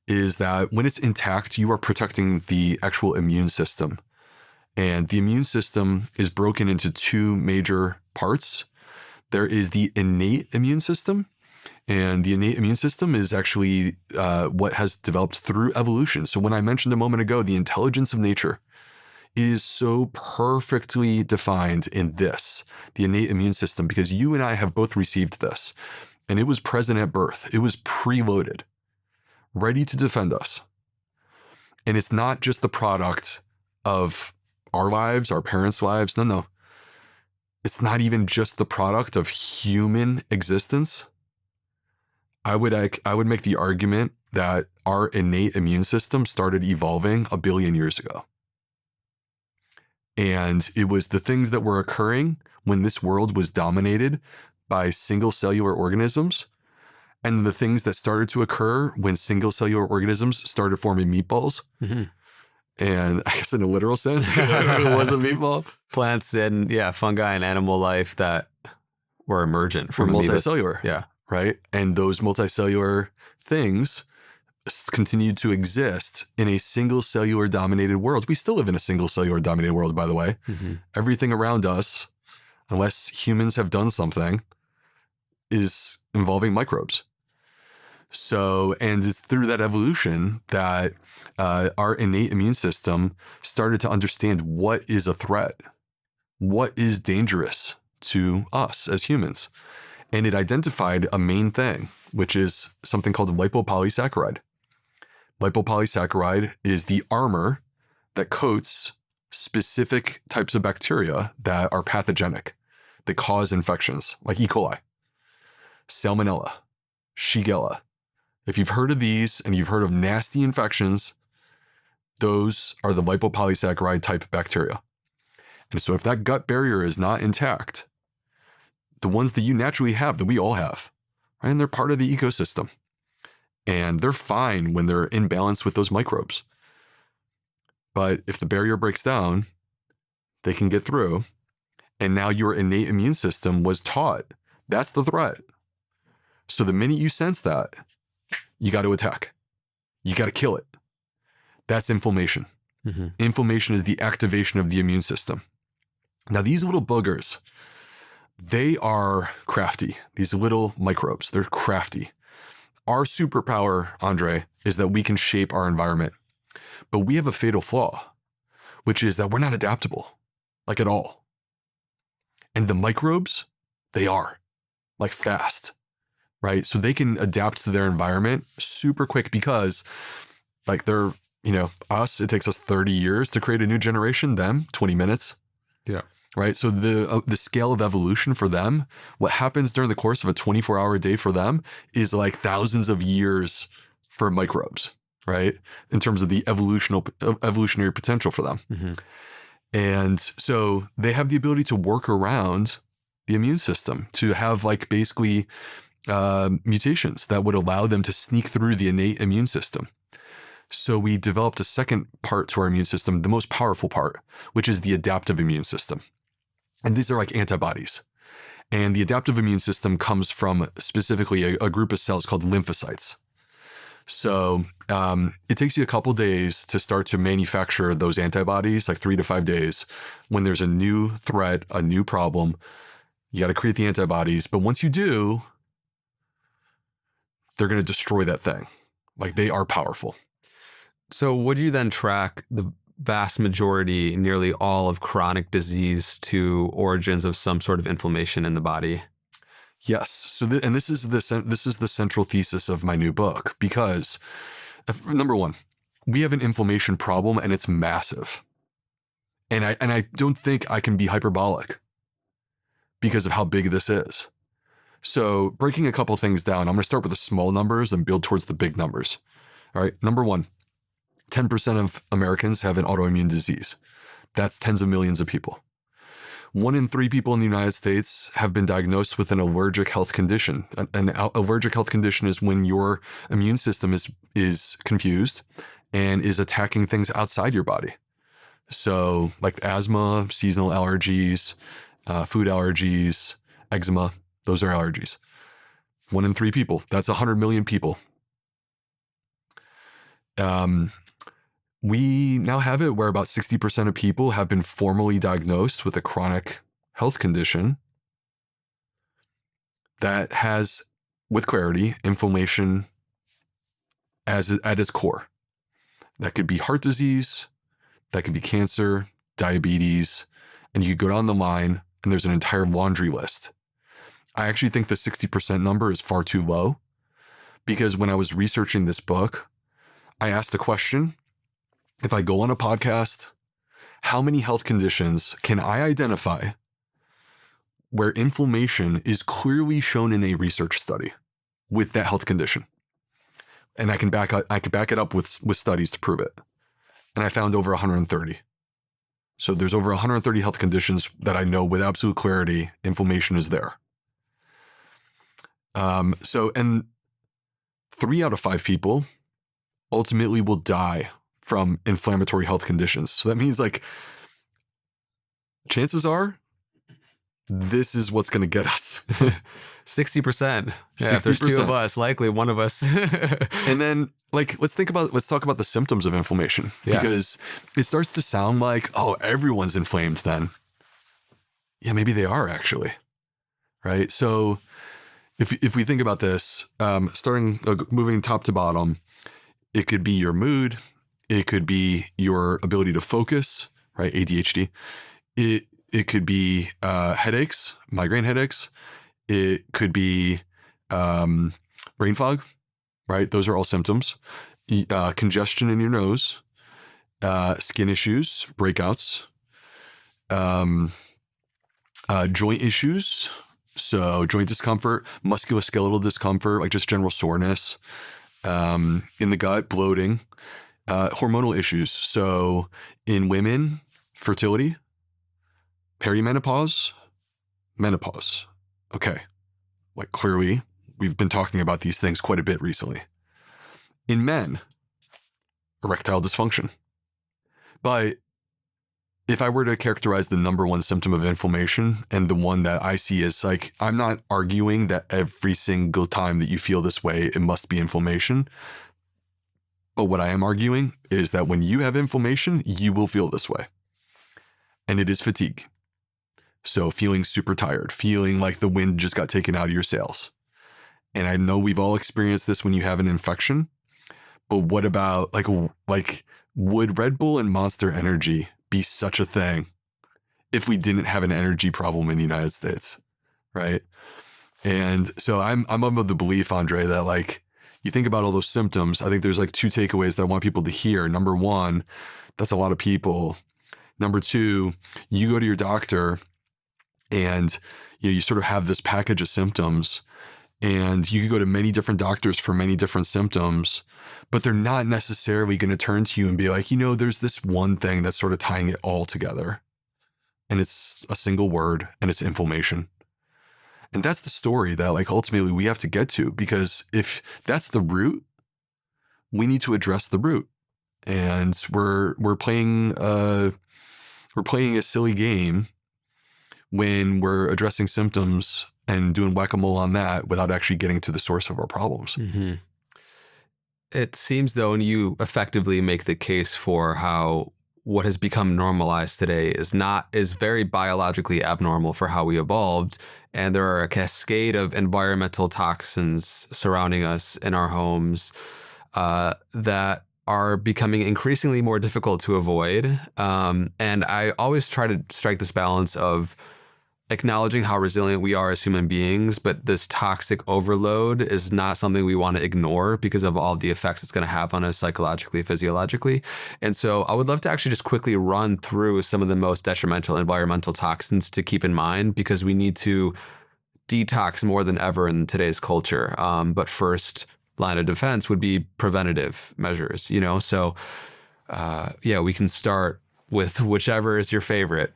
is that when it's intact, you are protecting the actual immune system. And the immune system is broken into 2 major parts. There is the innate immune system, and the innate immune system is actually what has developed through evolution. So when I mentioned a moment ago, the intelligence of nature is so perfectly defined in this, the innate immune system, because you and I have both received this. and it was present at birth. It was preloaded, ready to defend us. And it's not just the product of our lives, our parents' lives. No. It's not even just the product of human existence. I would make the argument that our innate immune system started evolving 1 billion years ago. And it was the things that were occurring when this world was dominated by single cellular organisms, and the things that started to occur when single cellular organisms started forming meatballs. Mm-hmm. And I guess in a literal sense, it was a meatball. Plants and fungi and animal life that were emergent from multicellular. Yeah. Right. And those multicellular things continued to exist in a single cellular dominated world. We still live in a single cellular dominated world, by the way. Mm-hmm. Everything around us, unless humans have done something, is involving microbes. So, and it's through that evolution that our innate immune system started to understand what is a threat, what is dangerous to us as humans. And it identified a main thing, which is something called lipopolysaccharide. Lipopolysaccharide is the armor that coats specific types of bacteria that are pathogenic, that cause infections, like E. coli, Salmonella, Shigella. If you've heard of these and you've heard of nasty infections, those are the lipopolysaccharide type bacteria. And so if that gut barrier is not intact, the ones that you naturally have, that we all have, right? And they're part of the ecosystem. And they're fine when they're in balance with those microbes. But if the barrier breaks down, they can get through. And now your innate immune system was taught that's the threat. So the minute you sense that, you got to attack. You got to kill it. That's inflammation. Mm-hmm. Inflammation is the activation of the immune system. Now, these little boogers, they are crafty. These little microbes, they're crafty. Our superpower, Andre, is that we can shape our environment. But we have a fatal flaw, which is that we're not adaptable, like at all. And the microbes, they are, like fast, right? So they can adapt to their environment super quick because, like, they're, us, it takes us 30 years to create a new generation, them, 20 minutes. Yeah. Right. So the scale of evolution for them, what happens during the course of a 24-hour day for them is like thousands of years for microbes, right? In terms of the evolutionary potential for them. Mm-hmm. And so they have the ability to work around the immune system, to have like basically mutations that would allow them to sneak through the innate immune system. So we developed a second part to our immune system, the most powerful part, which is the adaptive immune system. And these are like antibodies. And the adaptive immune system comes from specifically a group of cells called lymphocytes. So it takes you a couple days to start to manufacture those antibodies, like 3 to 5 days. When there's a new threat, a new problem, you got to create the antibodies. But once you do, they're going to destroy that thing. Like, they are powerful. So would you then track the vast majority, nearly all of chronic disease to origins of some sort of inflammation in the body? Yes. So, this is the central thesis of my new book, because number one, we have an inflammation problem and it's massive. And I don't think I can be hyperbolic because of how big this is. So breaking a couple things down, I'm going to start with the small numbers and build towards the big numbers. All right. Number one, 10% of Americans have an autoimmune disease. That's tens of millions of people. 1 in 3 people in the United States have been diagnosed with an allergic health condition. An allergic health condition is when your immune system is confused and is attacking things outside your body. So like asthma, seasonal allergies, food allergies, eczema, those are allergies. 1 in 3 people, that's 100 million people. We now have it where about 60% of people have been formally diagnosed with a chronic health condition that has, with clarity, inflammation at its core. That could be heart disease, that could be cancer, diabetes, and you go down the line and there's an entire laundry list I actually think the 60% number is far too low, because when I was researching this book, I asked the question, if I go on a podcast, how many health conditions can I identify where inflammation is clearly shown in a research study with that health condition? And I can back it up with studies to prove it. And I found over 130. So there's over 130 health conditions that I know with absolute clarity inflammation is there. And 3 out of 5 people ultimately will die from inflammatory health conditions. So that means, like, chances are this is what's going to get us. 60%. Yeah, if there's 2 of us, likely one of us. And then, like, let's talk about the symptoms of inflammation, because it starts to sound like, oh, everyone's inflamed then. Yeah, maybe they are actually, right? So if we think about this, moving top to bottom, it could be your mood, it could be your ability to focus, right? ADHD. It could be headaches, migraine headaches. It could be brain fog, right? Those are all symptoms. Congestion in your nose, skin issues, breakouts, joint issues. So joint discomfort, musculoskeletal discomfort, like just general soreness, in the gut, bloating, hormonal issues. So in women, fertility, perimenopause, menopause. Okay. Like, clearly, we've been talking about these things quite a bit recently. In men, erectile dysfunction. But if I were to characterize the number one symptom of inflammation, and the one that I see is, like, I'm not arguing that every single time that you feel this way, it must be inflammation. But what I am arguing is that when you have inflammation, you will feel this way. And it is fatigue. So feeling super tired, feeling like the wind just got taken out of your sails. And I know we've all experienced this when you have an infection, but what about, like would Red Bull and Monster Energy be such a thing if we didn't have an energy problem in the United States, right? And so I'm of the belief, Andre, that, like, you think about all those symptoms, I think there's like 2 takeaways that I want people to hear. Number 1, that's a lot of people. Number 2, you go to your doctor and you sort of have this package of symptoms, and you could go to many different doctors for many different symptoms, but they're not necessarily going to turn to you and be like, there's this one thing that's sort of tying it all together. And it's a single word, and it's inflammation. And that's the story that, like, ultimately we have to get to, because if that's the root, we need to address the root. And we're playing a silly game when we're addressing symptoms and doing whack-a-mole on that without actually getting to the source of our problems. Mm-hmm. It seems, though, and you effectively make the case for how what has become normalized today is very biologically abnormal for how we evolved. And there are a cascade of environmental toxins surrounding us in our homes that are becoming increasingly more difficult to avoid. And I always try to strike this balance of acknowledging how resilient we are as human beings, but this toxic overload is not something we want to ignore because of all the effects it's going to have on us psychologically, physiologically. And so I would love to actually just quickly run through some of the most detrimental environmental toxins to keep in mind, because we need to detox more than ever in today's culture. But first line of defense would be preventative measures, So we can start with whichever is your favorite.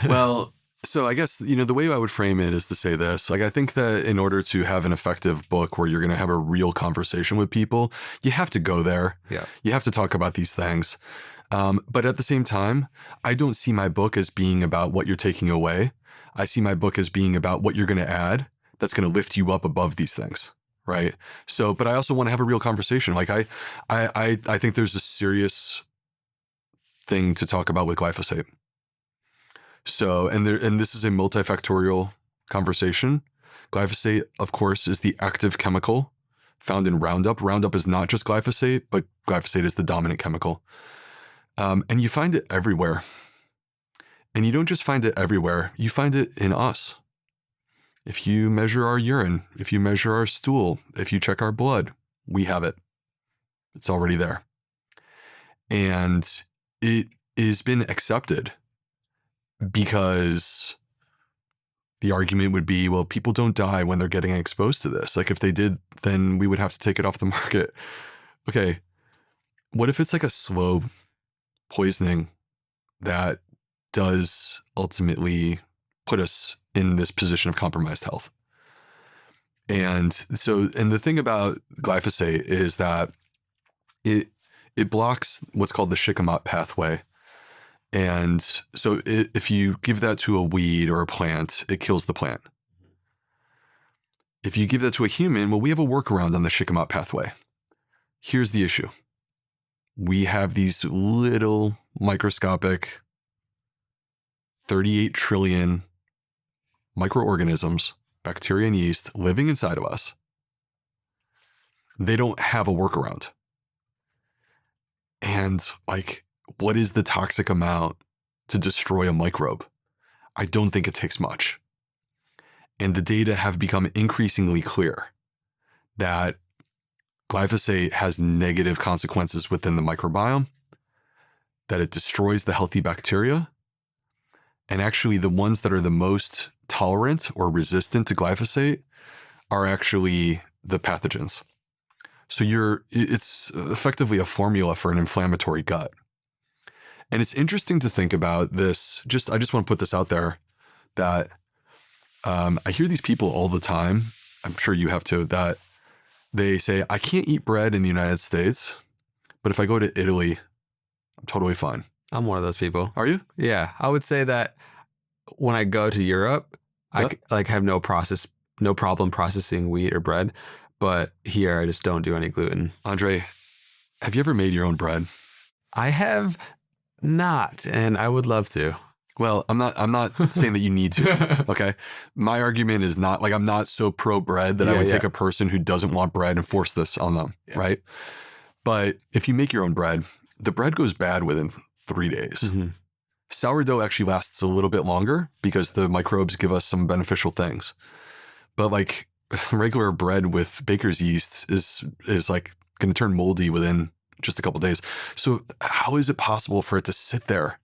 Well, so I guess, the way I would frame it is to say this. Like, I think that in order to have an effective book where you're going to have a real conversation with people, you have to go there. Yeah. You have to talk about these things. But at the same time, I don't see my book as being about what you're taking away. I see my book as being about what you're going to add that's going to lift you up above these things. Right. So, but I also want to have a real conversation. Like, I think there's a serious thing to talk about with glyphosate. So, and this is a multifactorial conversation. Glyphosate, of course, is the active chemical found in Roundup. Roundup is not just glyphosate, but glyphosate is the dominant chemical. And you find it everywhere. And you don't just find it everywhere, you find it in us. If you measure our urine, if you measure our stool, if you check our blood, we have it. It's already there. And it has been accepted because the argument would be, well, people don't die when they're getting exposed to this. Like if they did, then we would have to take it off the market. Okay. What if it's like a slow poisoning that does ultimately put us in this position of compromised health? And the thing about glyphosate is that it blocks what's called the shikimate pathway. And so if you give that to a weed or a plant, it kills the plant. If you give that to a human, well, we have a workaround on the shikimate pathway. Here's the issue. We have these little microscopic 38 trillion microorganisms, bacteria and yeast, living inside of us. They don't have a workaround. And like, what is the toxic amount to destroy a microbe? I don't think it takes much. And the data have become increasingly clear that glyphosate has negative consequences within the microbiome, that it destroys the healthy bacteria, and actually the ones that are the most tolerant or resistant to glyphosate are actually the pathogens. So it's effectively a formula for an inflammatory gut. And it's interesting to think about this. I just want to put this out there that I hear these people all the time, I'm sure you have too, that they say, I can't eat bread in the United States, but if I go to Italy, I'm totally fine. I'm one of those people. Are you? Yeah. I would say that when I go to Europe, Yep. I have no problem processing wheat or bread, but here I just don't do any gluten. Andre, have you ever made your own bread? I have not, and I would love to. Well, I'm not saying that you need to. Okay. My argument is not like, I'm not so pro bread that I would take a person who doesn't want bread and force this on them. Yeah. Right. But if you make your own bread, the bread goes bad within 3 days. Mm-hmm. Sourdough actually lasts a little bit longer because the microbes give us some beneficial things. But like regular bread with baker's yeast is like going to turn moldy within just a couple of days. So how is it possible for it to sit there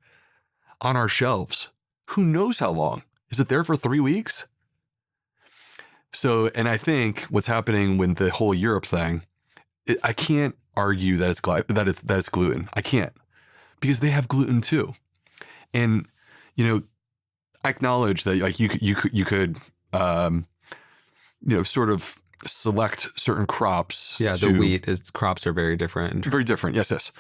on our shelves? Who knows how long? Is it there for 3 weeks? So, and I think what's happening with the whole Europe thing, I can't argue that it's gluten. I can't, because they have gluten too. And, I acknowledge that like you could sort of select certain crops. Yeah, the wheat crops are very different. Very different. Yes.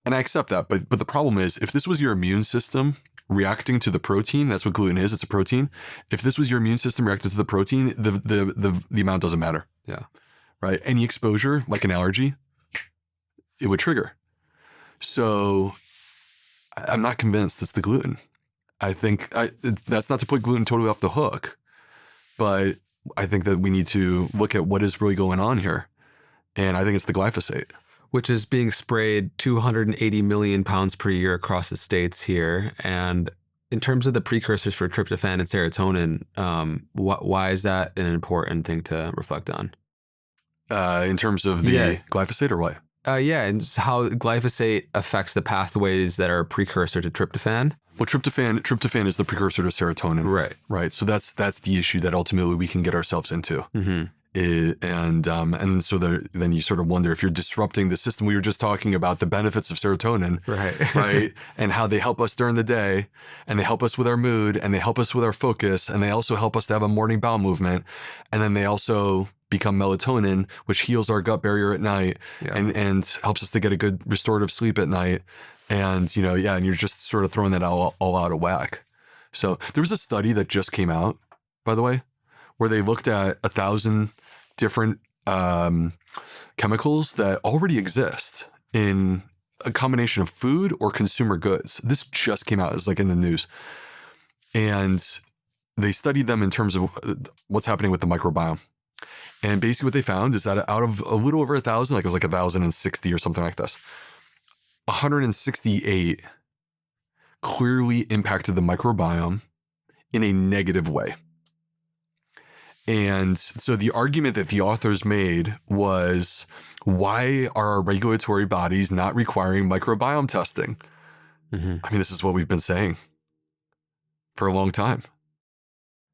And I accept that. But the problem is, if this was your immune system reacting to the protein, that's what gluten is. It's a protein. If this was your immune system reacting to the protein, the amount doesn't matter. Yeah. Right. Any exposure, like an allergy, it would trigger. So I'm not convinced it's the gluten. I think that's not to put gluten totally off the hook, but I think that we need to look at what is really going on here. And I think it's the glyphosate. Which is being sprayed 280 million pounds per year across the states here. And in terms of the precursors for tryptophan and serotonin, why is that an important thing to reflect on? In terms of the glyphosate or what? And how glyphosate affects the pathways that are precursor to tryptophan. Well, tryptophan is the precursor to serotonin. Right. So that's the issue that ultimately we can get ourselves into. Mm-hmm. And so then you sort of wonder if you're disrupting the system. We were just talking about the benefits of serotonin, right? And how they help us during the day, and they help us with our mood, and they help us with our focus, and they also help us to have a morning bowel movement, and then they also become melatonin, which heals our gut barrier at night, and helps us to get a good restorative sleep at night. And and you're just sort of throwing that all out of whack. So there was a study that just came out, by the way, where they looked at 1,000 different chemicals that already exist in a combination of food or consumer goods. This just came out. It's like in the news. And they studied them in terms of what's happening with the microbiome. And basically what they found is that out of a little over 1,000, like it was like 1,060 or something like this, 168 clearly impacted the microbiome in a negative way. And so the argument that the authors made was, why are our regulatory bodies not requiring microbiome testing? Mm-hmm. I mean, this is what we've been saying for a long time.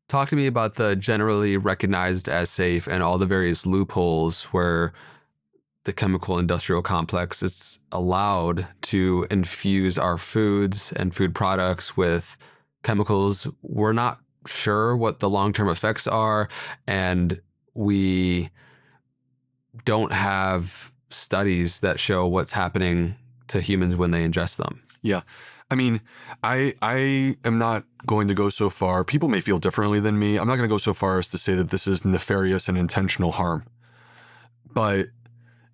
Talk to me about the generally recognized as safe and all the various loopholes where the chemical industrial complex is allowed to infuse our foods and food products with chemicals. We're not sure what the long-term effects are, and we don't have studies that show what's happening to humans when they ingest them. Yeah. I mean, I am not going to go so far. People may feel differently than me. I'm not going to go so far as to say that this is nefarious and intentional harm. But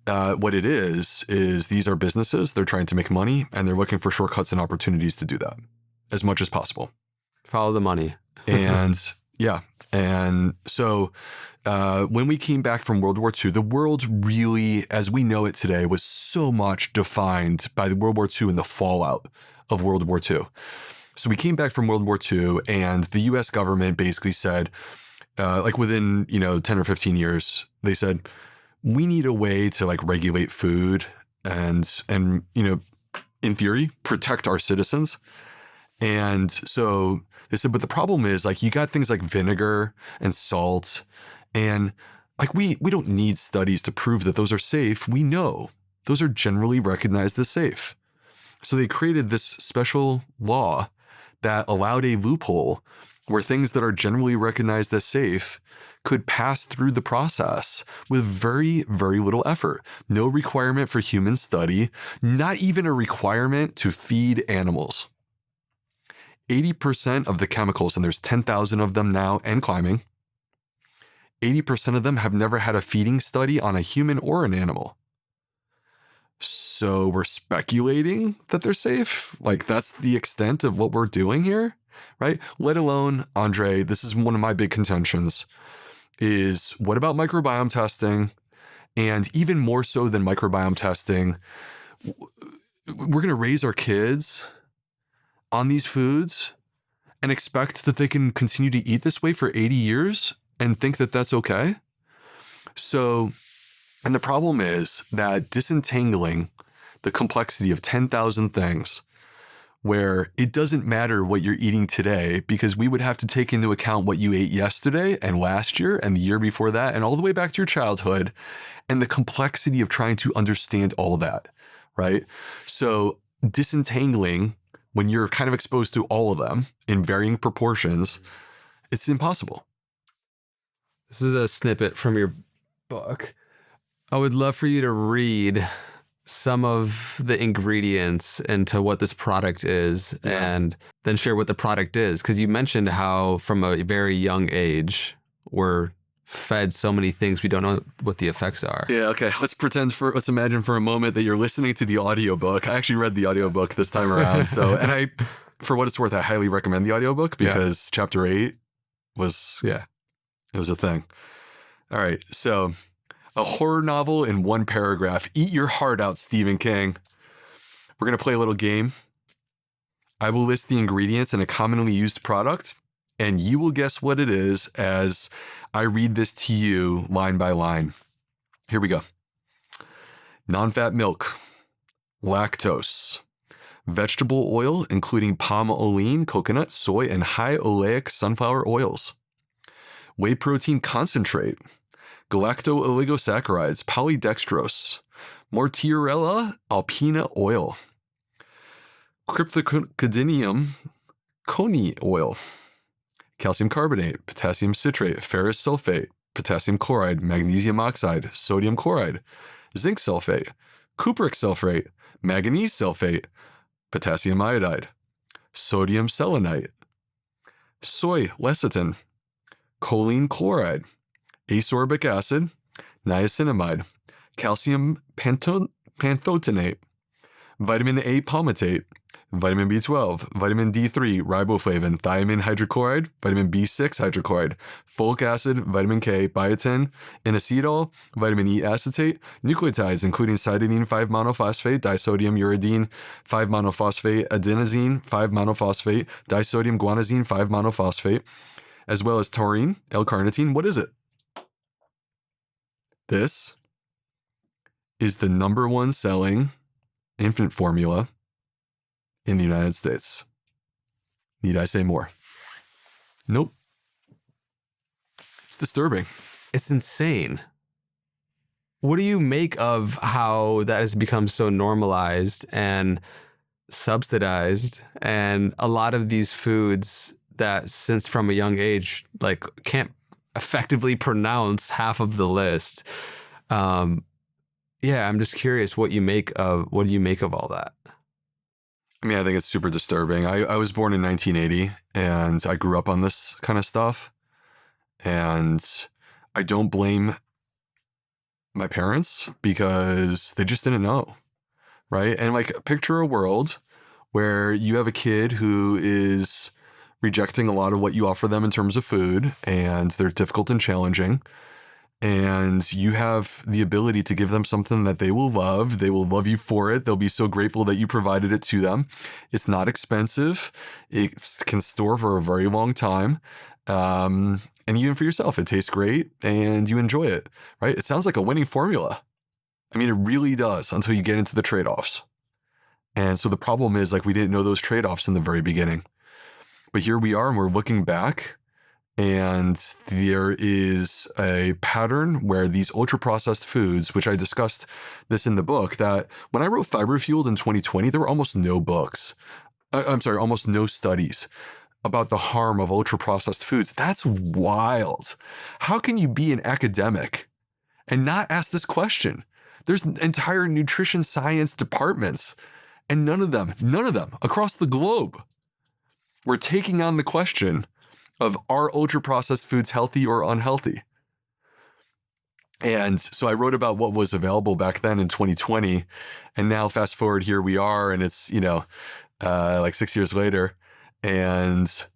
what it is these are businesses. They're trying to make money, and they're looking for shortcuts and opportunities to do that as much as possible. Follow the money. And yeah. And so when we came back from World War II, the world really, as we know it today, was so much defined by the World War II and the fallout of World War II. So we came back from World War II, and the US government basically said, like within, 10 or 15 years, they said, we need a way to like regulate food and in theory, protect our citizens. And so they said, but the problem is like you got things like vinegar and salt, and like we don't need studies to prove that those are safe. We know those are generally recognized as safe. So they created this special law that allowed a loophole where things that are generally recognized as safe could pass through the process with very, very little effort. No requirement for human study, not even a requirement to feed animals. 80% of the chemicals, and there's 10,000 of them now and climbing, 80% of them have never had a feeding study on a human or an animal. So we're speculating that they're safe? Like that's the extent of what we're doing here, right? Let alone, Andre, this is one of my big contentions, is what about microbiome testing? And even more so than microbiome testing, we're going to raise our kids on these foods and expect that they can continue to eat this way for 80 years and think that that's okay? So, and the problem is that disentangling the complexity of 10,000 things, where it doesn't matter what you're eating today, because we would have to take into account what you ate yesterday and last year and the year before that and all the way back to your childhood, and the complexity of trying to understand all of that, right? So disentangling, when you're kind of exposed to all of them in varying proportions, it's impossible. This is a snippet from your book. I would love for you to read some of the ingredients into what this product is, and then share what the product is. Because you mentioned how from a very young age, we're fed so many things we don't know what the effects are. Yeah, okay. Let's imagine for a moment that you're listening to the audiobook. I actually read the audiobook this time around. So, and for what it's worth, I highly recommend the audiobook because chapter 8 was, it was a thing. All right. So a horror novel in one paragraph. Eat your heart out, Stephen King. We're going to play a little game. I will list the ingredients in a commonly used product, and you will guess what it is as I read this to you line by line. Here we go. Non-fat milk, lactose, vegetable oil, including palm olein, coconut, soy, and high oleic sunflower oils, whey protein concentrate, galacto-oligosaccharides, polydextrose, Mortierella alpina oil, cryptocadinium coney oil, calcium carbonate, potassium citrate, ferrous sulfate, potassium chloride, magnesium oxide, sodium chloride, zinc sulfate, cupric sulfate, manganese sulfate, potassium iodide, sodium selenite, soy lecithin, choline chloride, ascorbic acid, niacinamide, calcium panthotenate, vitamin A palmitate, vitamin B12, vitamin D3, riboflavin, thiamine hydrochloride, vitamin B6 hydrochloride, folic acid, vitamin K, biotin, inositol, vitamin E acetate, nucleotides including cytidine 5-monophosphate, disodium uridine 5-monophosphate, adenosine 5-monophosphate, disodium guanosine 5-monophosphate, as well as taurine, L-carnitine. What is it? This is the #1 selling infant formula in the United States. Need I say more? Nope. It's disturbing. It's insane. What do you make of how that has become so normalized and subsidized, and a lot of these foods that since from a young age, like can't effectively pronounce half of the list? Yeah, I'm just curious what do you make of all that? I mean, I think it's super disturbing. I was born in 1980 and I grew up on this kind of stuff. And I don't blame my parents because they just didn't know, right? And like, picture a world where you have a kid who is rejecting a lot of what you offer them in terms of food, and they're difficult and challenging. And you have the ability to give them something that they will love. They will love you for it. They'll be so grateful that you provided it to them. It's not expensive. It can store for a very long time. And even for yourself, it tastes great and you enjoy it, right? It sounds like a winning formula. I mean, it really does until you get into the trade-offs. And so the problem is, like, we didn't know those trade-offs in the very beginning. But here we are, and we're looking back, and there is a pattern where these ultra-processed foods, which I discussed this in the book, that when I wrote Fiber Fueled in 2020, there were almost no books. Almost no studies about the harm of ultra-processed foods. That's wild. How can you be an academic and not ask this question? There's entire nutrition science departments, and none of them across the globe were taking on the question of, are ultra-processed foods healthy or unhealthy? And so I wrote about what was available back then in 2020, and now fast forward, here we are, and it's, like 6 years later, and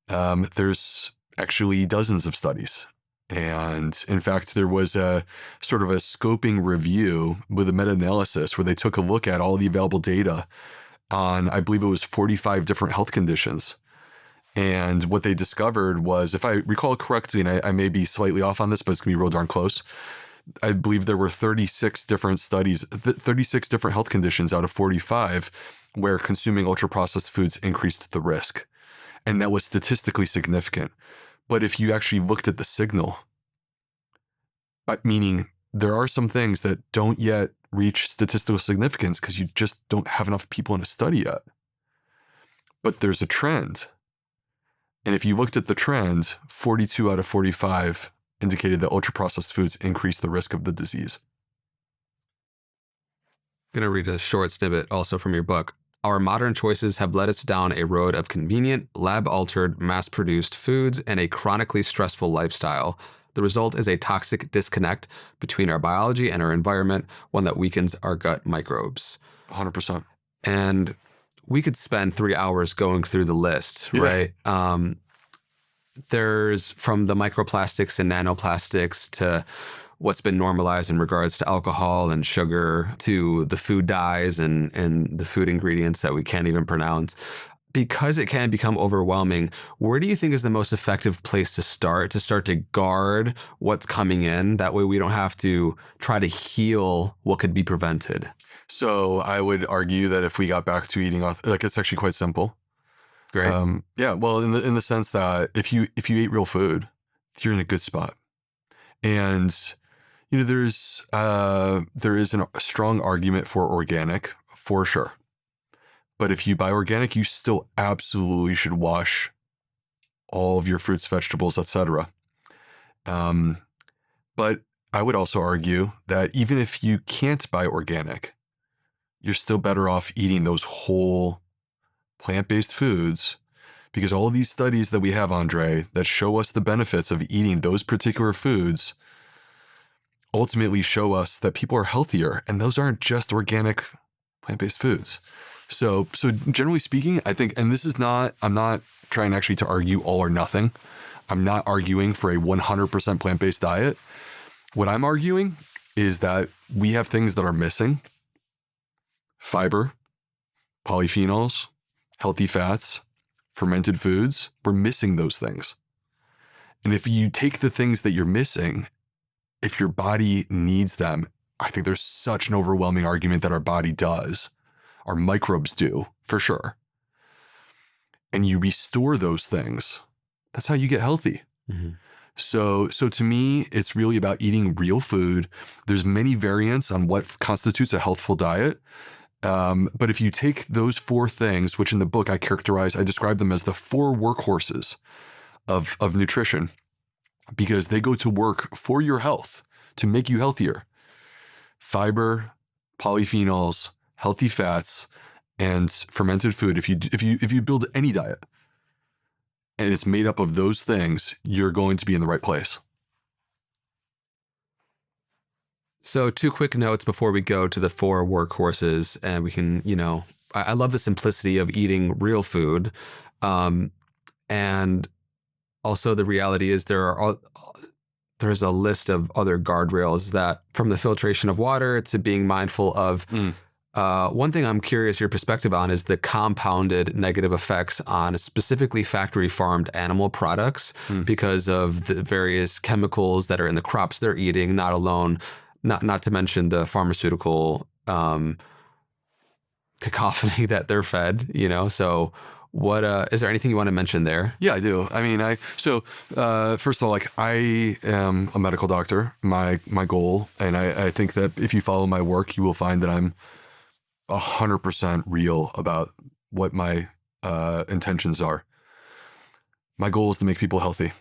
there's actually dozens of studies. And in fact, there was a sort of a scoping review with a meta-analysis where they took a look at all the available data on, I believe it was 45 different health conditions. And what they discovered was, if I recall correctly, and I may be slightly off on this, but it's going to be real darn close, I believe there were 36 different studies, 36 different health conditions out of 45 where consuming ultra-processed foods increased the risk. And that was statistically significant. But if you actually looked at the signal, meaning there are some things that don't yet reach statistical significance because you just don't have enough people in a study yet. But there's a trend. And if you looked at the trend, 42 out of 45 indicated that ultra-processed foods increase the risk of the disease. I'm going to read a short snippet also from your book. Our modern choices have led us down a road of convenient, lab-altered, mass-produced foods and a chronically stressful lifestyle. The result is a toxic disconnect between our biology and our environment, one that weakens our gut microbes. 100%. And we could spend 3 hours going through the list, right? There's from the microplastics and nanoplastics to what's been normalized in regards to alcohol and sugar, to the food dyes and the food ingredients that we can't even pronounce. Because it can become overwhelming, where do you think is the most effective place to start to guard what's coming in? That way we don't have to try to heal what could be prevented. So I would argue that if we got back to eating, it's actually quite simple. Great. Well, in the sense that if you eat real food, you're in a good spot. And there is a strong argument for organic, for sure. But if you buy organic, you still absolutely should wash all of your fruits, vegetables, etc. But I would also argue that even if you can't buy organic, you're still better off eating those whole plant-based foods, because all of these studies that we have, Andre, that show us the benefits of eating those particular foods ultimately show us that people are healthier, and those aren't just organic plant-based foods. So generally speaking, I think, and this is not, I'm not trying actually to argue all or nothing. I'm not arguing for a 100% plant-based diet. What I'm arguing is that we have things that are missing: fiber, polyphenols, healthy fats, fermented foods. We're missing those things. And if you take the things that you're missing, if your body needs them, I think there's such an overwhelming argument that our body does. Our microbes do, for sure. And you restore those things. That's how you get healthy. Mm-hmm. So to me, it's really about eating real food. There's many variants on what constitutes a healthful diet. But if you take those 4 things, which in the book I describe them as the 4 workhorses of nutrition, because they go to work for your health to make you healthier. Fiber, polyphenols, healthy fats, and fermented food. If you build any diet and it's made up of those things, you're going to be in the right place. So 2 quick notes before we go to the 4 workhorses, and we can, I love the simplicity of eating real food. And also the reality is there's a list of other guardrails, that from the filtration of water to being mindful of. One thing I'm curious your perspective on is the compounded negative effects on specifically factory farmed animal products because of the various chemicals that are in the crops they're eating, not to mention the pharmaceutical cacophony that they're fed, So what is there anything you want to mention there? Yeah, I do. I mean, first of all, like, I am a medical doctor. My goal, and I think that if you follow my work, you will find that I'm 100% real about what my intentions are. My goal is to make people healthy.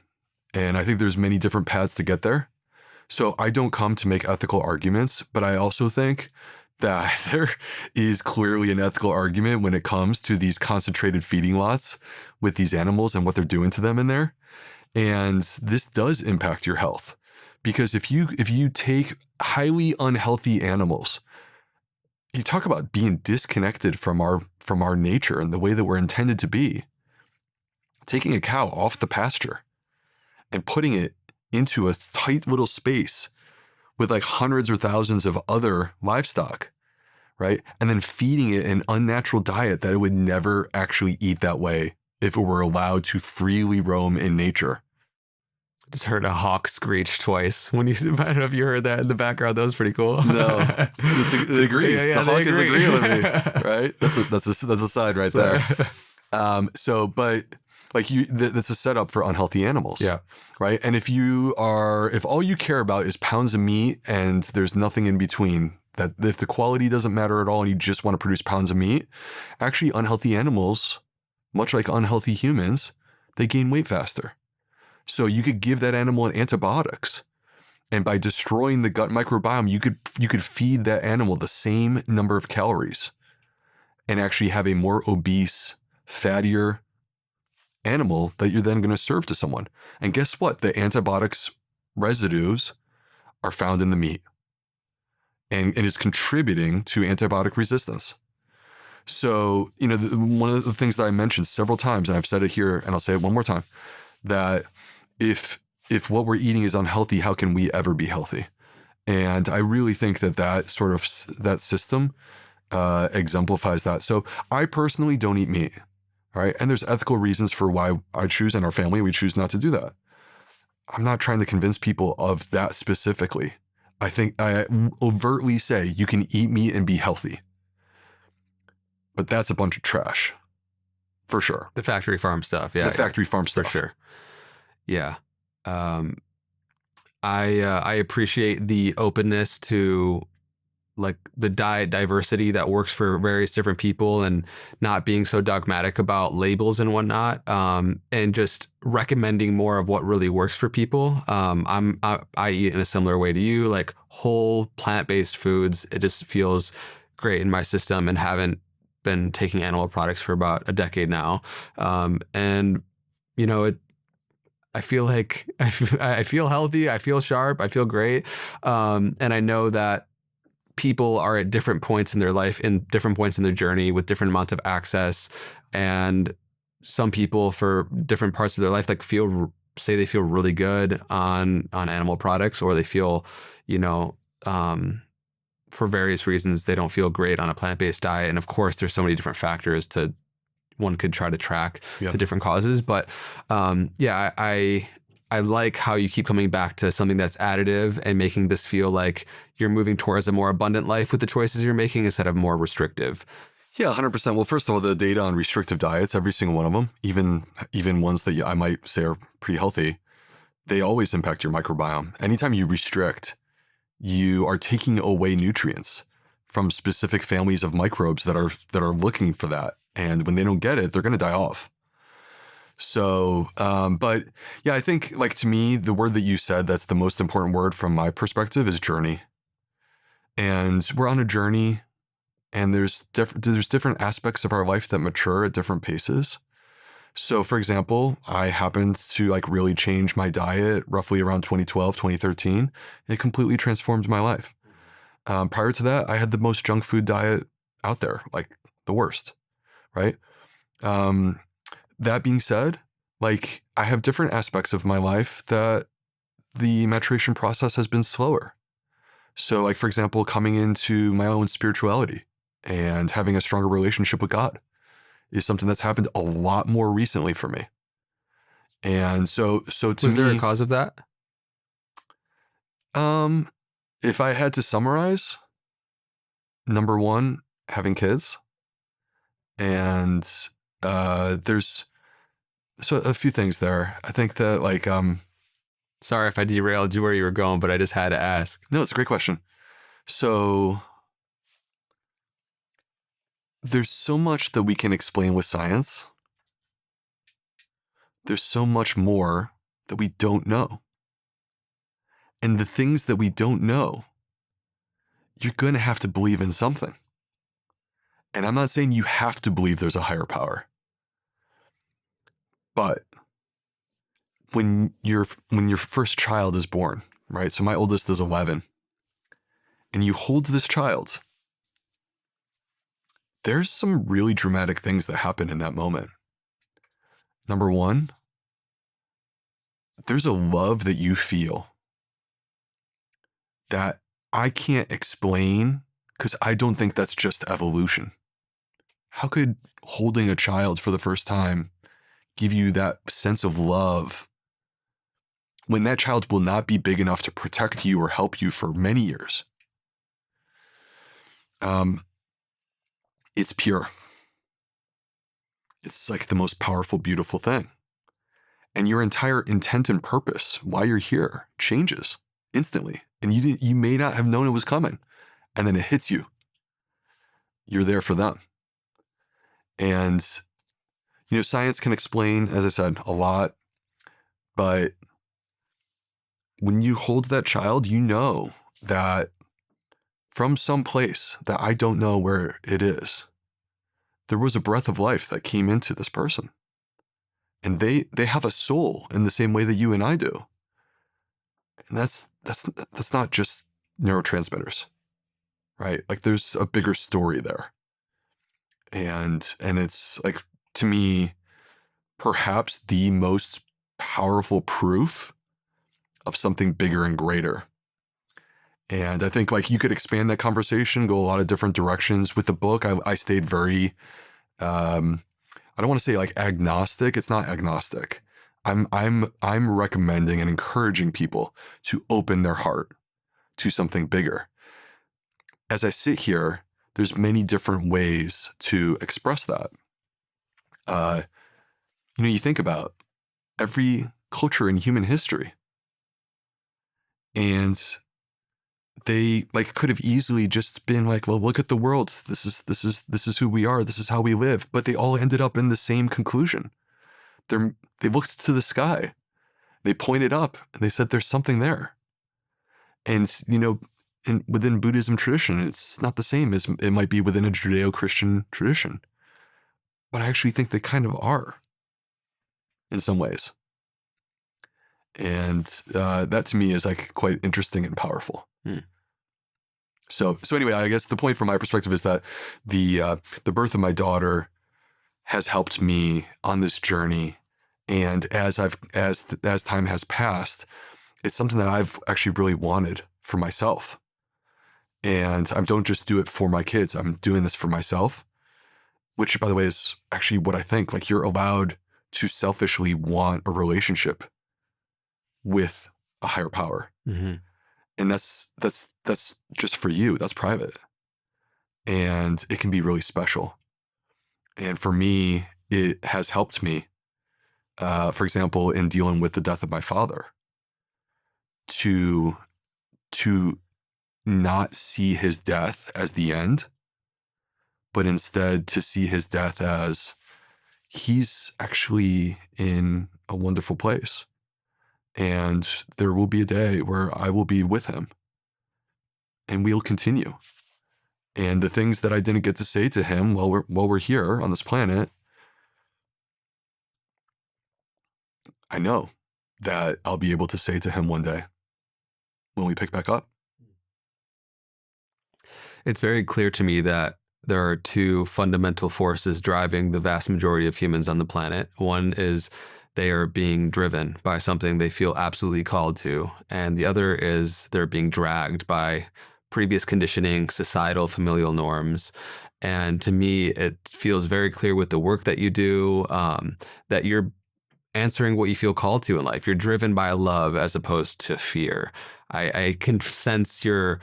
And I think there's many different paths to get there. So I don't come to make ethical arguments, but I also think that there is clearly an ethical argument when it comes to these concentrated feeding lots with these animals and what they're doing to them in there. And this does impact your health, because if you take highly unhealthy animals, you talk about being disconnected from our nature and the way that we're intended to be. Taking a cow off the pasture and putting it into a tight little space with like hundreds or thousands of other livestock, right? And then feeding it an unnatural diet that it would never actually eat that way if it were allowed to freely roam in nature. Just heard a hawk screech twice. I don't know if you heard that in the background. That was pretty cool. No, it agrees. The hawk is agreeing with me, right? That's a side right there. But like that's a setup for unhealthy animals. Yeah. Right. And if all you care about is pounds of meat and there's nothing in between, that if the quality doesn't matter at all and you just want to produce pounds of meat, actually unhealthy animals, much like unhealthy humans, they gain weight faster. So you could give that animal antibiotics, and by destroying the gut microbiome, you could feed that animal the same number of calories and actually have a more obese, fattier animal that you're then going to serve to someone. And guess what? The antibiotics residues are found in the meat and is contributing to antibiotic resistance. So, one of the things that I mentioned several times, and I've said it here and I'll say it one more time, that if what we're eating is unhealthy, how can we ever be healthy? And I really think that system exemplifies that. So I personally don't eat meat, right? And there's ethical reasons for why I choose, and our family, we choose not to do that. I'm not trying to convince people of that specifically. I think I overtly say you can eat meat and be healthy, but that's a bunch of trash, for sure. The factory farm stuff, yeah. The factory farm stuff, for sure. Yeah. I appreciate the openness to like the diet diversity that works for various different people, and not being so dogmatic about labels and whatnot, and just recommending more of what really works for people. I eat in a similar way to you, like whole plant-based foods. It just feels great in my system, and haven't been taking animal products for about a decade now. I feel like I feel healthy. I feel sharp. I feel great. And I know that people are at different points in their life, in different points in their journey, with different amounts of access. And some people, for different parts of their life, like say they feel really good on animal products, or they feel, for various reasons, they don't feel great on a plant-based diet. And of course, there's so many different factors one could try to track to different causes. But I I like how you keep coming back to something that's additive and making this feel like you're moving towards a more abundant life with the choices you're making instead of more restrictive. Yeah, 100%. Well, first of all, the data on restrictive diets, every single one of them, even ones that I might say are pretty healthy, they always impact your microbiome. Anytime you restrict, you are taking away nutrients from specific families of microbes that are looking for that. And when they don't get it, they're going to die off. So, but yeah, I think like to me, the word that you said, that's the most important word from my perspective is journey. And we're on a journey, and there's different aspects of our life that mature at different paces. So for example, I happened to like really change my diet roughly around 2012, 2013. It completely transformed my life. Prior to that, I had the most junk food diet out there, like the worst, right? That being said, like I have different aspects of my life that the maturation process has been slower. So like, for example, coming into my own spirituality and having a stronger relationship with God is something that's happened a lot more recently for me. And so to Was me, there a cause of that? if I had to summarize, number one, having kids, and there's so a few things there. I think that like Sorry if I derailed you where you were going, but I just had to ask. no, it's a great question. So there's so much that we can explain with science. There's so much more that we don't know. And the things that we don't know, you're going to have to believe in something. And I'm not saying you have to believe there's a higher power. But when your first child is born, right? So my oldest is 11. And you hold this child, there's some really dramatic things that happen in that moment. Number one, there's a love that you feel that I can't explain because I don't think that's just evolution. How could holding a child for the first time give you that sense of love when that child will not be big enough to protect you or help you for many years? It's pure. It's like the most powerful, beautiful thing. And your entire intent and purpose, why you're here, changes instantly. And you may not have known it was coming. And then it hits you. You're there for them. And, you know, science can explain, as I said, a lot. But when you hold that child, you know that from some place that I don't know where it is, there was a breath of life that came into this person. And they have a soul in the same way that you and I do. And that's not just neurotransmitters, right? Like there's a bigger story there. And it's like, to me, perhaps the most powerful proof of something bigger and greater. And I think like you could expand that conversation, go a lot of different directions with the book. I stayed very, I don't want to say like agnostic. It's not agnostic. I'm recommending and encouraging people to open their heart to something bigger. As I sit here, there's many different ways to express that. You know, you think about every culture in human history, and they like could have easily just been like, well, look at the world. This is who we are. This is how we live. But they all ended up in the same conclusion. They looked to the sky. They pointed up and they said, there's something there. And, you know, within Buddhism tradition, it's not the same as it might be within a Judeo-Christian tradition. But I actually think they kind of are in some ways. And that to me is like quite interesting and powerful. So anyway, I guess the point from my perspective is that the birth of my daughter has helped me on this journey. And as time has passed, it's something that I've actually really wanted for myself. And I don't just do it for my kids. I'm doing this for myself, which, by the way, is actually what I think. Like, you're allowed to selfishly want a relationship with a higher power. Mm-hmm. And that's just for you. That's private. And it can be really special. And for me, it has helped me, for example, in dealing with the death of my father, to not see his death as the end, but instead to see his death as he's actually in a wonderful place. And there will be a day where I will be with him and we'll continue. And the things that I didn't get to say to him while we're here on this planet, I know that I'll be able to say to him one day when we pick back up. It's very clear to me that there are two fundamental forces driving the vast majority of humans on the planet. One is they are being driven by something they feel absolutely called to, and the other is they're being dragged by previous conditioning, societal, familial norms. And to me, it feels very clear with the work that you do, that you're answering what you feel called to in life. You're driven by love as opposed to fear. I can sense your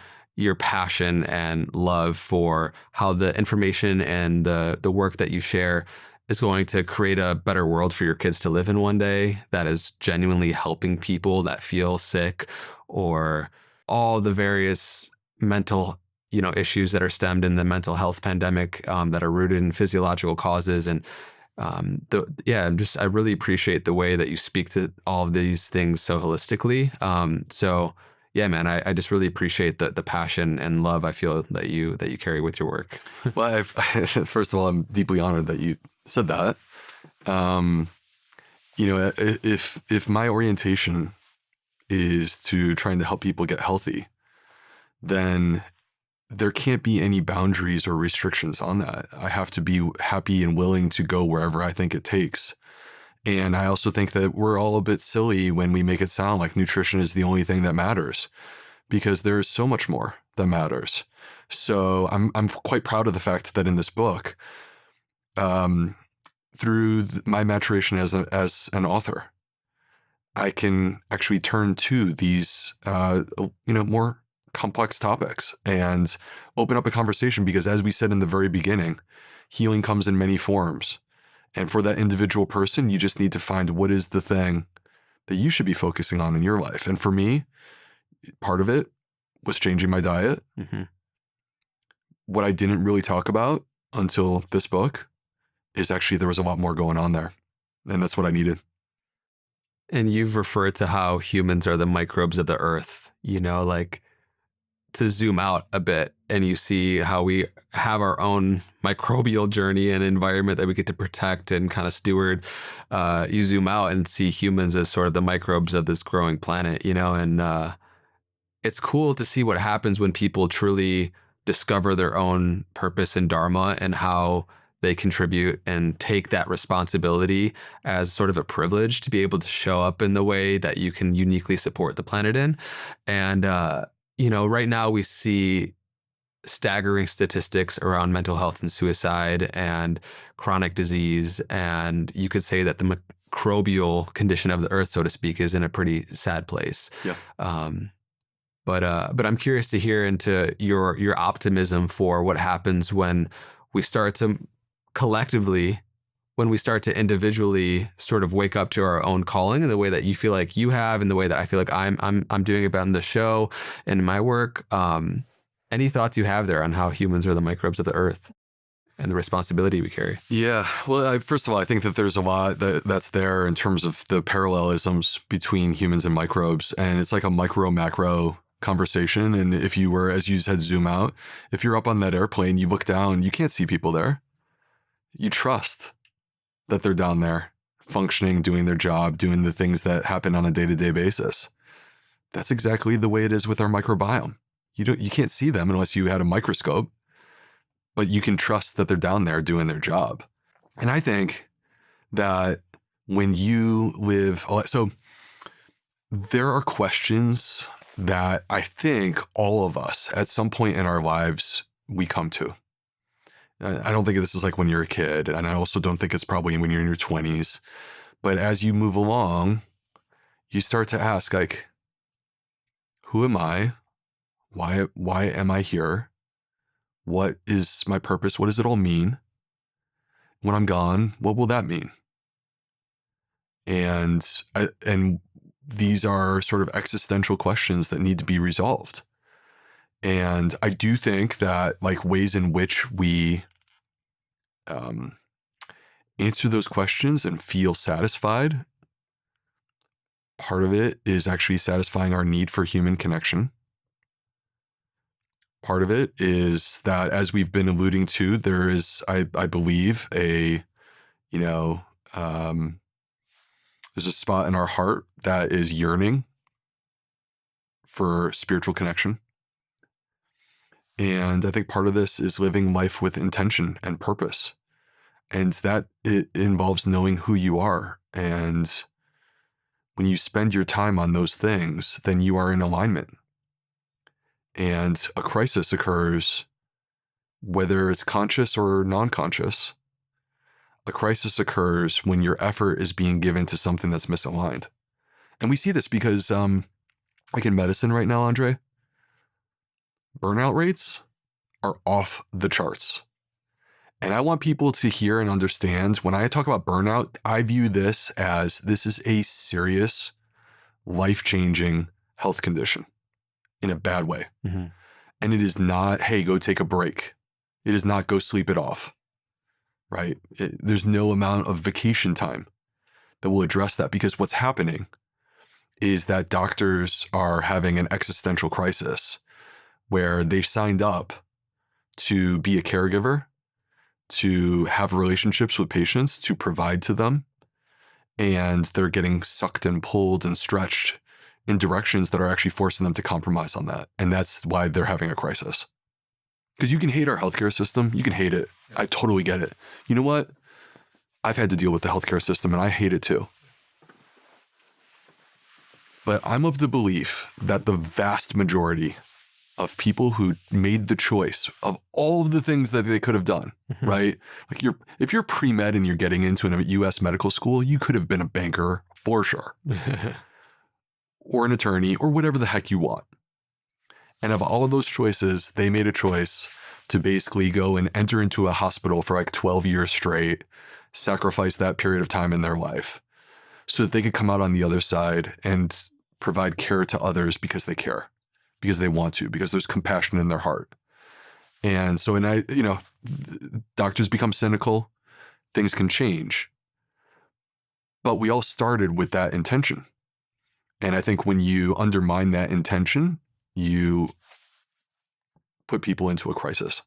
passion and love for how the information and the work that you share is going to create a better world for your kids to live in one day, that is genuinely helping people that feel sick, or all the various mental issues that are stemmed in the mental health pandemic, that are rooted in physiological causes. And I really appreciate the way that you speak to all of these things so holistically. So yeah, man, I just really appreciate the passion and love I feel that you carry with your work. Well, first of all, I'm deeply honored that you said that. If my orientation is to trying to help people get healthy, then there can't be any boundaries or restrictions on that. I have to be happy and willing to go wherever I think it takes. And I also think that we're all a bit silly when we make it sound like nutrition is the only thing that matters, because there's so much more that matters. So I'm quite proud of the fact that in this book, through my maturation as an author, I can actually turn to these more complex topics and open up a conversation, because as we said in the very beginning, healing comes in many forms. And for that individual person, you just need to find what is the thing that you should be focusing on in your life. And for me, part of it was changing my diet. Mm-hmm. What I didn't really talk about until this book is actually there was a lot more going on there. And that's what I needed. And you've referred to how humans are the microbes of the earth, like to zoom out a bit and you see how we have our own microbial journey and environment that we get to protect and kind of steward. You zoom out and see humans as sort of the microbes of this growing planet, and it's cool to see what happens when people truly discover their own purpose and dharma and how they contribute and take that responsibility as sort of a privilege to be able to show up in the way that you can uniquely support the planet in. And, right now we see staggering statistics around mental health and suicide and chronic disease. And you could say that the microbial condition of the earth, so to speak, is in a pretty sad place. Yeah. But I'm curious to hear into your optimism for what happens when we start to collectively, when we start to individually sort of wake up to our own calling in the way that you feel like you have, in the way that I feel like I'm doing about in the show and in my work. Any thoughts you have there on how humans are the microbes of the earth and the responsibility we carry? Yeah. Well, first of all, I think that there's a lot that's there in terms of the parallelisms between humans and microbes. And it's like a micro-macro conversation. And if you were, as you said, zoom out, if you're up on that airplane, you look down, you can't see people there. You trust that they're down there functioning, doing their job, doing the things that happen on a day-to-day basis. That's exactly the way it is with our microbiome. You can't see them unless you had a microscope, but you can trust that they're down there doing their job. And I think that when you live, so there are questions that I think all of us at some point in our lives we come to. I don't think this is like when you're a kid, and I also don't think it's probably when you're in your 20s. But as you move along, you start to ask, like, who am I? Why am I here? What is my purpose? What does it all mean? When I'm gone, what will that mean? And these are sort of existential questions that need to be resolved. And I do think that like ways in which we answer those questions and feel satisfied, part of it is actually satisfying our need for human connection. Part of it is that, as we've been alluding to, there is, I believe, there's a spot in our heart that is yearning for spiritual connection. And I think part of this is living life with intention and purpose. And that it involves knowing who you are. And when you spend your time on those things, then you are in alignment. And a crisis occurs, whether it's conscious or non-conscious. A crisis occurs when your effort is being given to something that's misaligned. And we see this because, like in medicine right now, Andre, burnout rates are off the charts. And I want people to hear and understand, when I talk about burnout, I view this is a serious, life-changing health condition in a bad way. Mm-hmm. And it is not, hey, go take a break. It is not go sleep it off, right? There's no amount of vacation time that will address that, because what's happening is that doctors are having an existential crisis where they signed up to be a caregiver, to have relationships with patients, to provide to them, and they're getting sucked and pulled and stretched in directions that are actually forcing them to compromise on that. And that's why they're having a crisis. Because you can hate our healthcare system. You can hate it. I totally get it. You know what? I've had to deal with the healthcare system and I hate it too. But I'm of the belief that the vast majority of people who made the choice of all of the things that they could have done, mm-hmm. right? Like if you're pre-med and you're getting into a U.S. medical school, you could have been a banker for sure. Or an attorney, or whatever the heck you want. And of all of those choices, they made a choice to basically go and enter into a hospital for like 12 years straight, sacrifice that period of time in their life so that they could come out on the other side and provide care to others because they care, because they want to, because there's compassion in their heart. And so, doctors become cynical, things can change. But we all started with that intention. And I think when you undermine that intention, you put people into a crisis.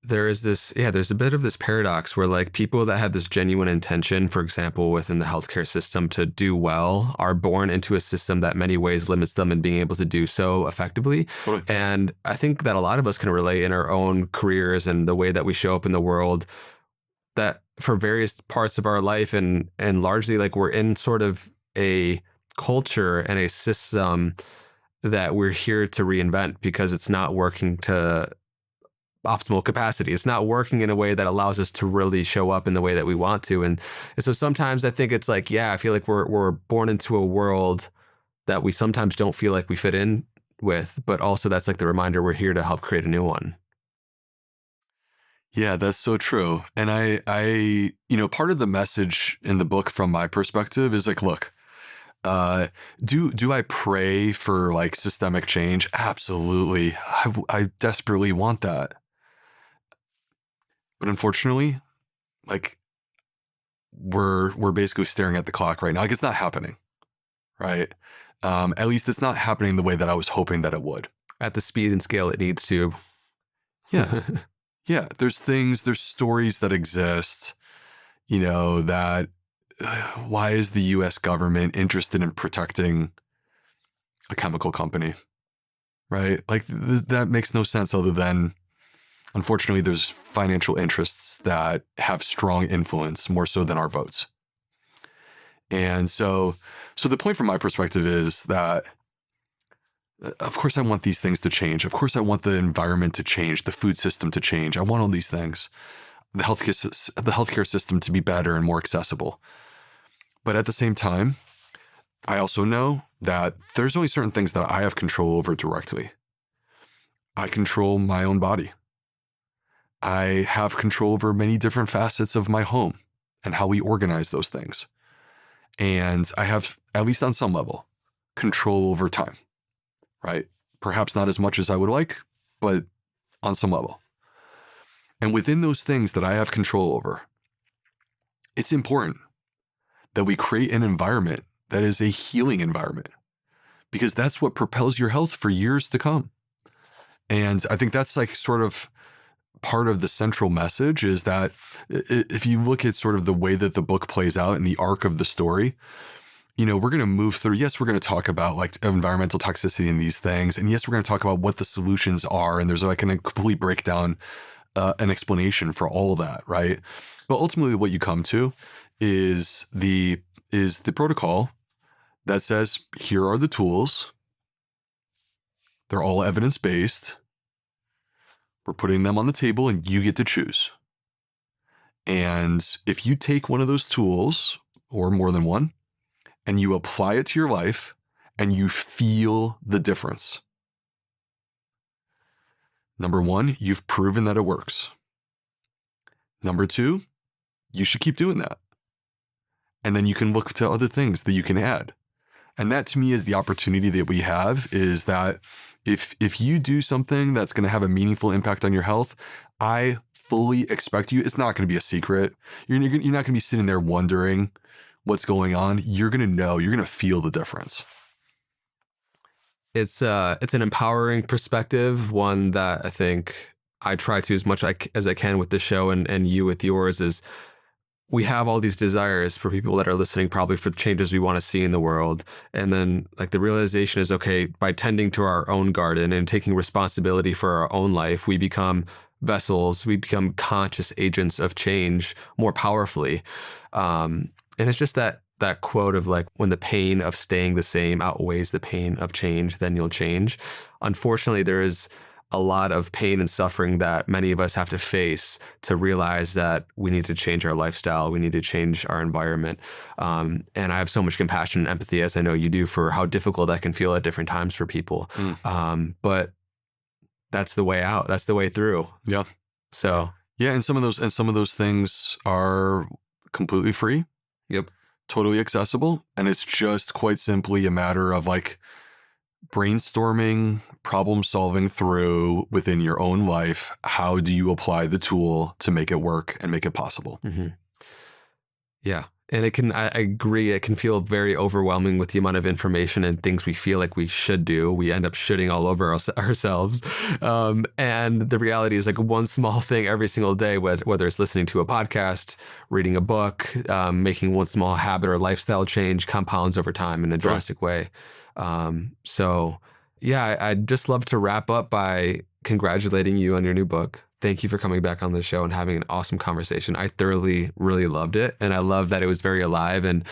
There's a bit of this paradox where like people that have this genuine intention, for example, within the healthcare system to do well, are born into a system that in many ways limits them in being able to do so effectively. Totally. And I think that a lot of us can relate in our own careers and the way that we show up in the world, that for various parts of our life and largely like we're in sort of a culture and a system that we're here to reinvent because it's not working to optimal capacity. It's not working in a way that allows us to really show up in the way that we want to. And so sometimes I think it's like, I feel like we're born into a world that we sometimes don't feel like we fit in with, but also that's like the reminder we're here to help create a new one. Yeah, that's so true. And I part of the message in the book from my perspective is like, look, do I pray for like systemic change? Absolutely. I desperately want that. But unfortunately, like we're basically staring at the clock right now. Like it's not happening, right? At least it's not happening the way that I was hoping that it would. At the speed and scale it needs to. Yeah. Yeah. There's stories that exist, that why is the US government interested in protecting a chemical company, right? Like that makes no sense other than, unfortunately, there's financial interests that have strong influence more so than our votes. And so the point from my perspective is that, of course, I want these things to change. Of course, I want the environment to change, the food system to change. I want all these things, the healthcare system to be better and more accessible. But at the same time, I also know that there's only certain things that I have control over directly. I control my own body. I have control over many different facets of my home and how we organize those things. And I have, at least on some level, control over time, right? Perhaps not as much as I would like, but on some level. And within those things that I have control over, it's important that we create an environment that is a healing environment, because that's what propels your health for years to come. And I think that's like sort of part of the central message, is that if you look at sort of the way that the book plays out and the arc of the story, you know, we're going to move through. Yes, we're going to talk about like environmental toxicity and these things. And yes, we're going to talk about what the solutions are. And there's like a complete breakdown, an explanation for all of that, right? But ultimately what you come to is the protocol that says, here are the tools. They're all evidence-based. We're putting them on the table and you get to choose. And if you take one of those tools, or more than one, and you apply it to your life and you feel the difference, number one, you've proven that it works. Number two, you should keep doing that. And then you can look to other things that you can add. And that to me is the opportunity that we have, is that if you do something that's going to have a meaningful impact on your health, I fully expect you, it's not going to be a secret. You're not going to be sitting there wondering what's going on. You're going to know, you're going to feel the difference. It's an empowering perspective, one that I think I try to as much as I can with the show, and you with yours, is we have all these desires for people that are listening, probably for changes we want to see in the world. And then like the realization is, okay, by tending to our own garden and taking responsibility for our own life, we become vessels, we become conscious agents of change more powerfully. And it's just that quote of like, when the pain of staying the same outweighs the pain of change, then you'll change. Unfortunately, there is a lot of pain and suffering that many of us have to face to realize that we need to change our lifestyle. We need to change our environment. And I have so much compassion and empathy, as I know you do, for how difficult that can feel at different times for people. But that's the way out. That's the way through. Yeah. So yeah, and some of those things are completely free. Yep. Totally accessible. And it's just quite simply a matter of like brainstorming, problem solving through within your own life. How do you apply the tool to make it work and make it possible? Mm-hmm. Yeah. And I agree, it can feel very overwhelming with the amount of information and things we feel like we should do. We end up shitting all over ourselves. And the reality is like one small thing every single day, whether it's listening to a podcast, reading a book, making one small habit or lifestyle change, compounds over time in a drastic way. So yeah, I'd just love to wrap up by congratulating you on your new book. Thank you for coming back on the show and having an awesome conversation. I thoroughly, really loved it. And I love that it was very alive. And,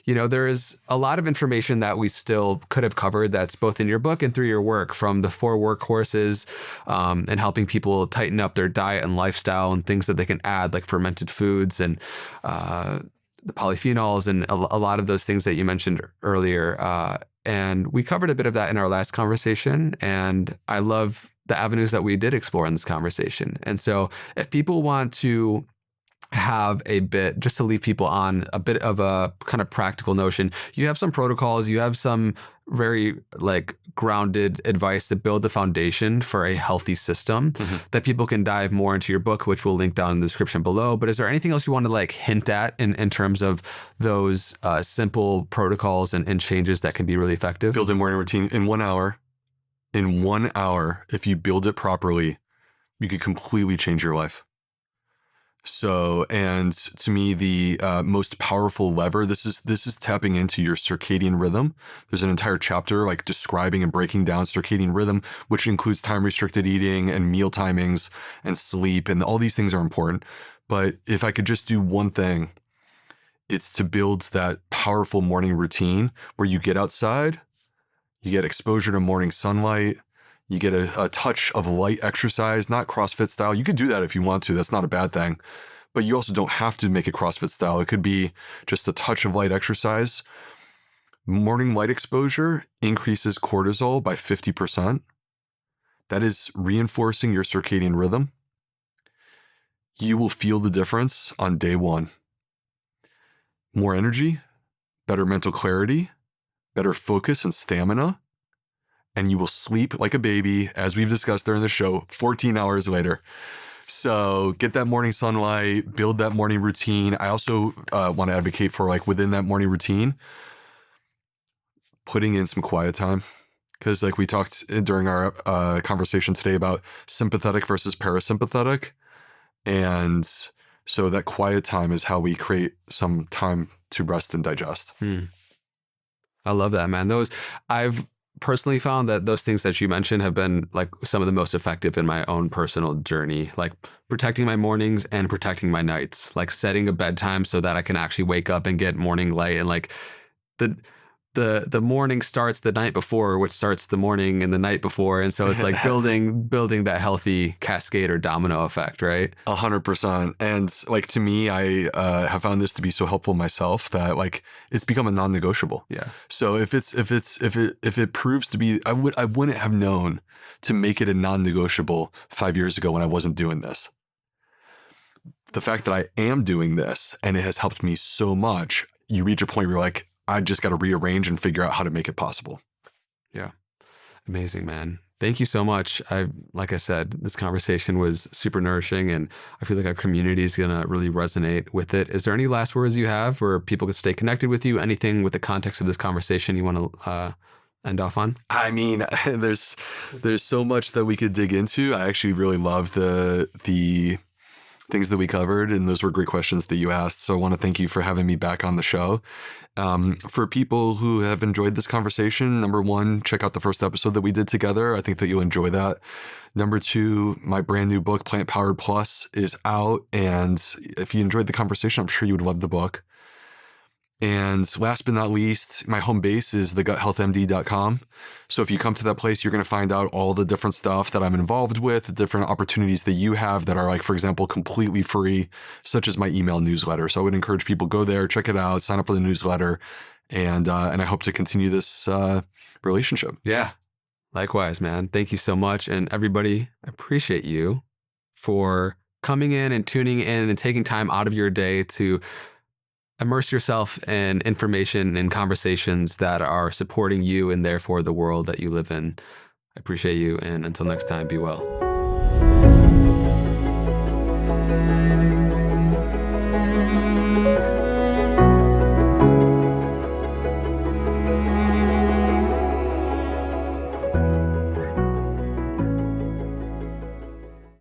you know, there is a lot of information that we still could have covered that's both in your book and through your work, from the 4 workhorses and helping people tighten up their diet and lifestyle and things that they can add, like fermented foods and the polyphenols and a lot of those things that you mentioned earlier. And we covered a bit of that in our last conversation. And I love the avenues that we did explore in this conversation. And so if people want to have a bit, just to leave people on a bit of a kind of practical notion, you have some protocols, you have some very like grounded advice to build the foundation for a healthy system that people can dive more into your book, which we'll link down in the description below. But is there anything else you want to like hint at in terms of those simple protocols and changes that can be really effective? Build a morning routine in 1 hour. In 1 hour, if you build it properly, you could completely change your life. So, and to me, the most powerful lever, this is tapping into your circadian rhythm. There's an entire chapter like describing and breaking down circadian rhythm, which includes time restricted eating and meal timings and sleep, and all these things are important. But if I could just do one thing, it's to build that powerful morning routine where you get outside, you get exposure to morning sunlight, you get a touch of light exercise, not CrossFit style. You could do that if you want to. That's not a bad thing. But you also don't have to make it CrossFit style. It could be just a touch of light exercise. Morning light exposure increases cortisol by 50%. That is reinforcing your circadian rhythm. You will feel the difference on day one. More energy, better mental clarity, better focus and stamina, and you will sleep like a baby, as we've discussed during the show, 14 hours later. So get that morning sunlight, build that morning routine. I also want to advocate for, like, within that morning routine, putting in some quiet time. Because like we talked during our conversation today about sympathetic versus parasympathetic. And so that quiet time is how we create some time to rest and digest. I love that, man. I've personally found that those things that you mentioned have been like some of the most effective in my own personal journey, like protecting my mornings and protecting my nights, like setting a bedtime so that I can actually wake up and get morning light. And like the morning starts the night before, which starts the morning and the night before. And so it's like building that healthy cascade or domino effect, right? 100%. And like, to me, I have found this to be so helpful myself that like it's become a non-negotiable. Yeah. So if it proves to be, I wouldn't have known to make it a non-negotiable 5 years ago when I wasn't doing this. The fact that I am doing this and it has helped me so much, you reach a point where you're like, I just got to rearrange and figure out how to make it possible. Yeah. Amazing, man. Thank you so much. Like I said, this conversation was super nourishing, and I feel like our community is going to really resonate with it. Is there any last words you have where people can stay connected with you? Anything with the context of this conversation you want to end off on? I mean, there's so much that we could dig into. I actually really love the things that we covered, and those were great questions that you asked. So I want to thank you for having me back on the show. For people who have enjoyed this conversation, number one, check out the first episode that we did together. I think that you'll enjoy that. Number two, my brand new book, Plant Powered Plus, is out. And if you enjoyed the conversation, I'm sure you would love the book. And last but not least, my home base is theguthealthmd.com. So if you come to that place, you're going to find out all the different stuff that I'm involved with, the different opportunities that you have that are, like, for example, completely free, such as my email newsletter. So I would encourage people, go there, check it out, sign up for the newsletter. And I hope to continue this relationship. Yeah. Likewise, man. Thank you so much. And everybody, I appreciate you for coming in and tuning in and taking time out of your day to immerse yourself in information and conversations that are supporting you and therefore the world that you live in. I appreciate you. And until next time, be well.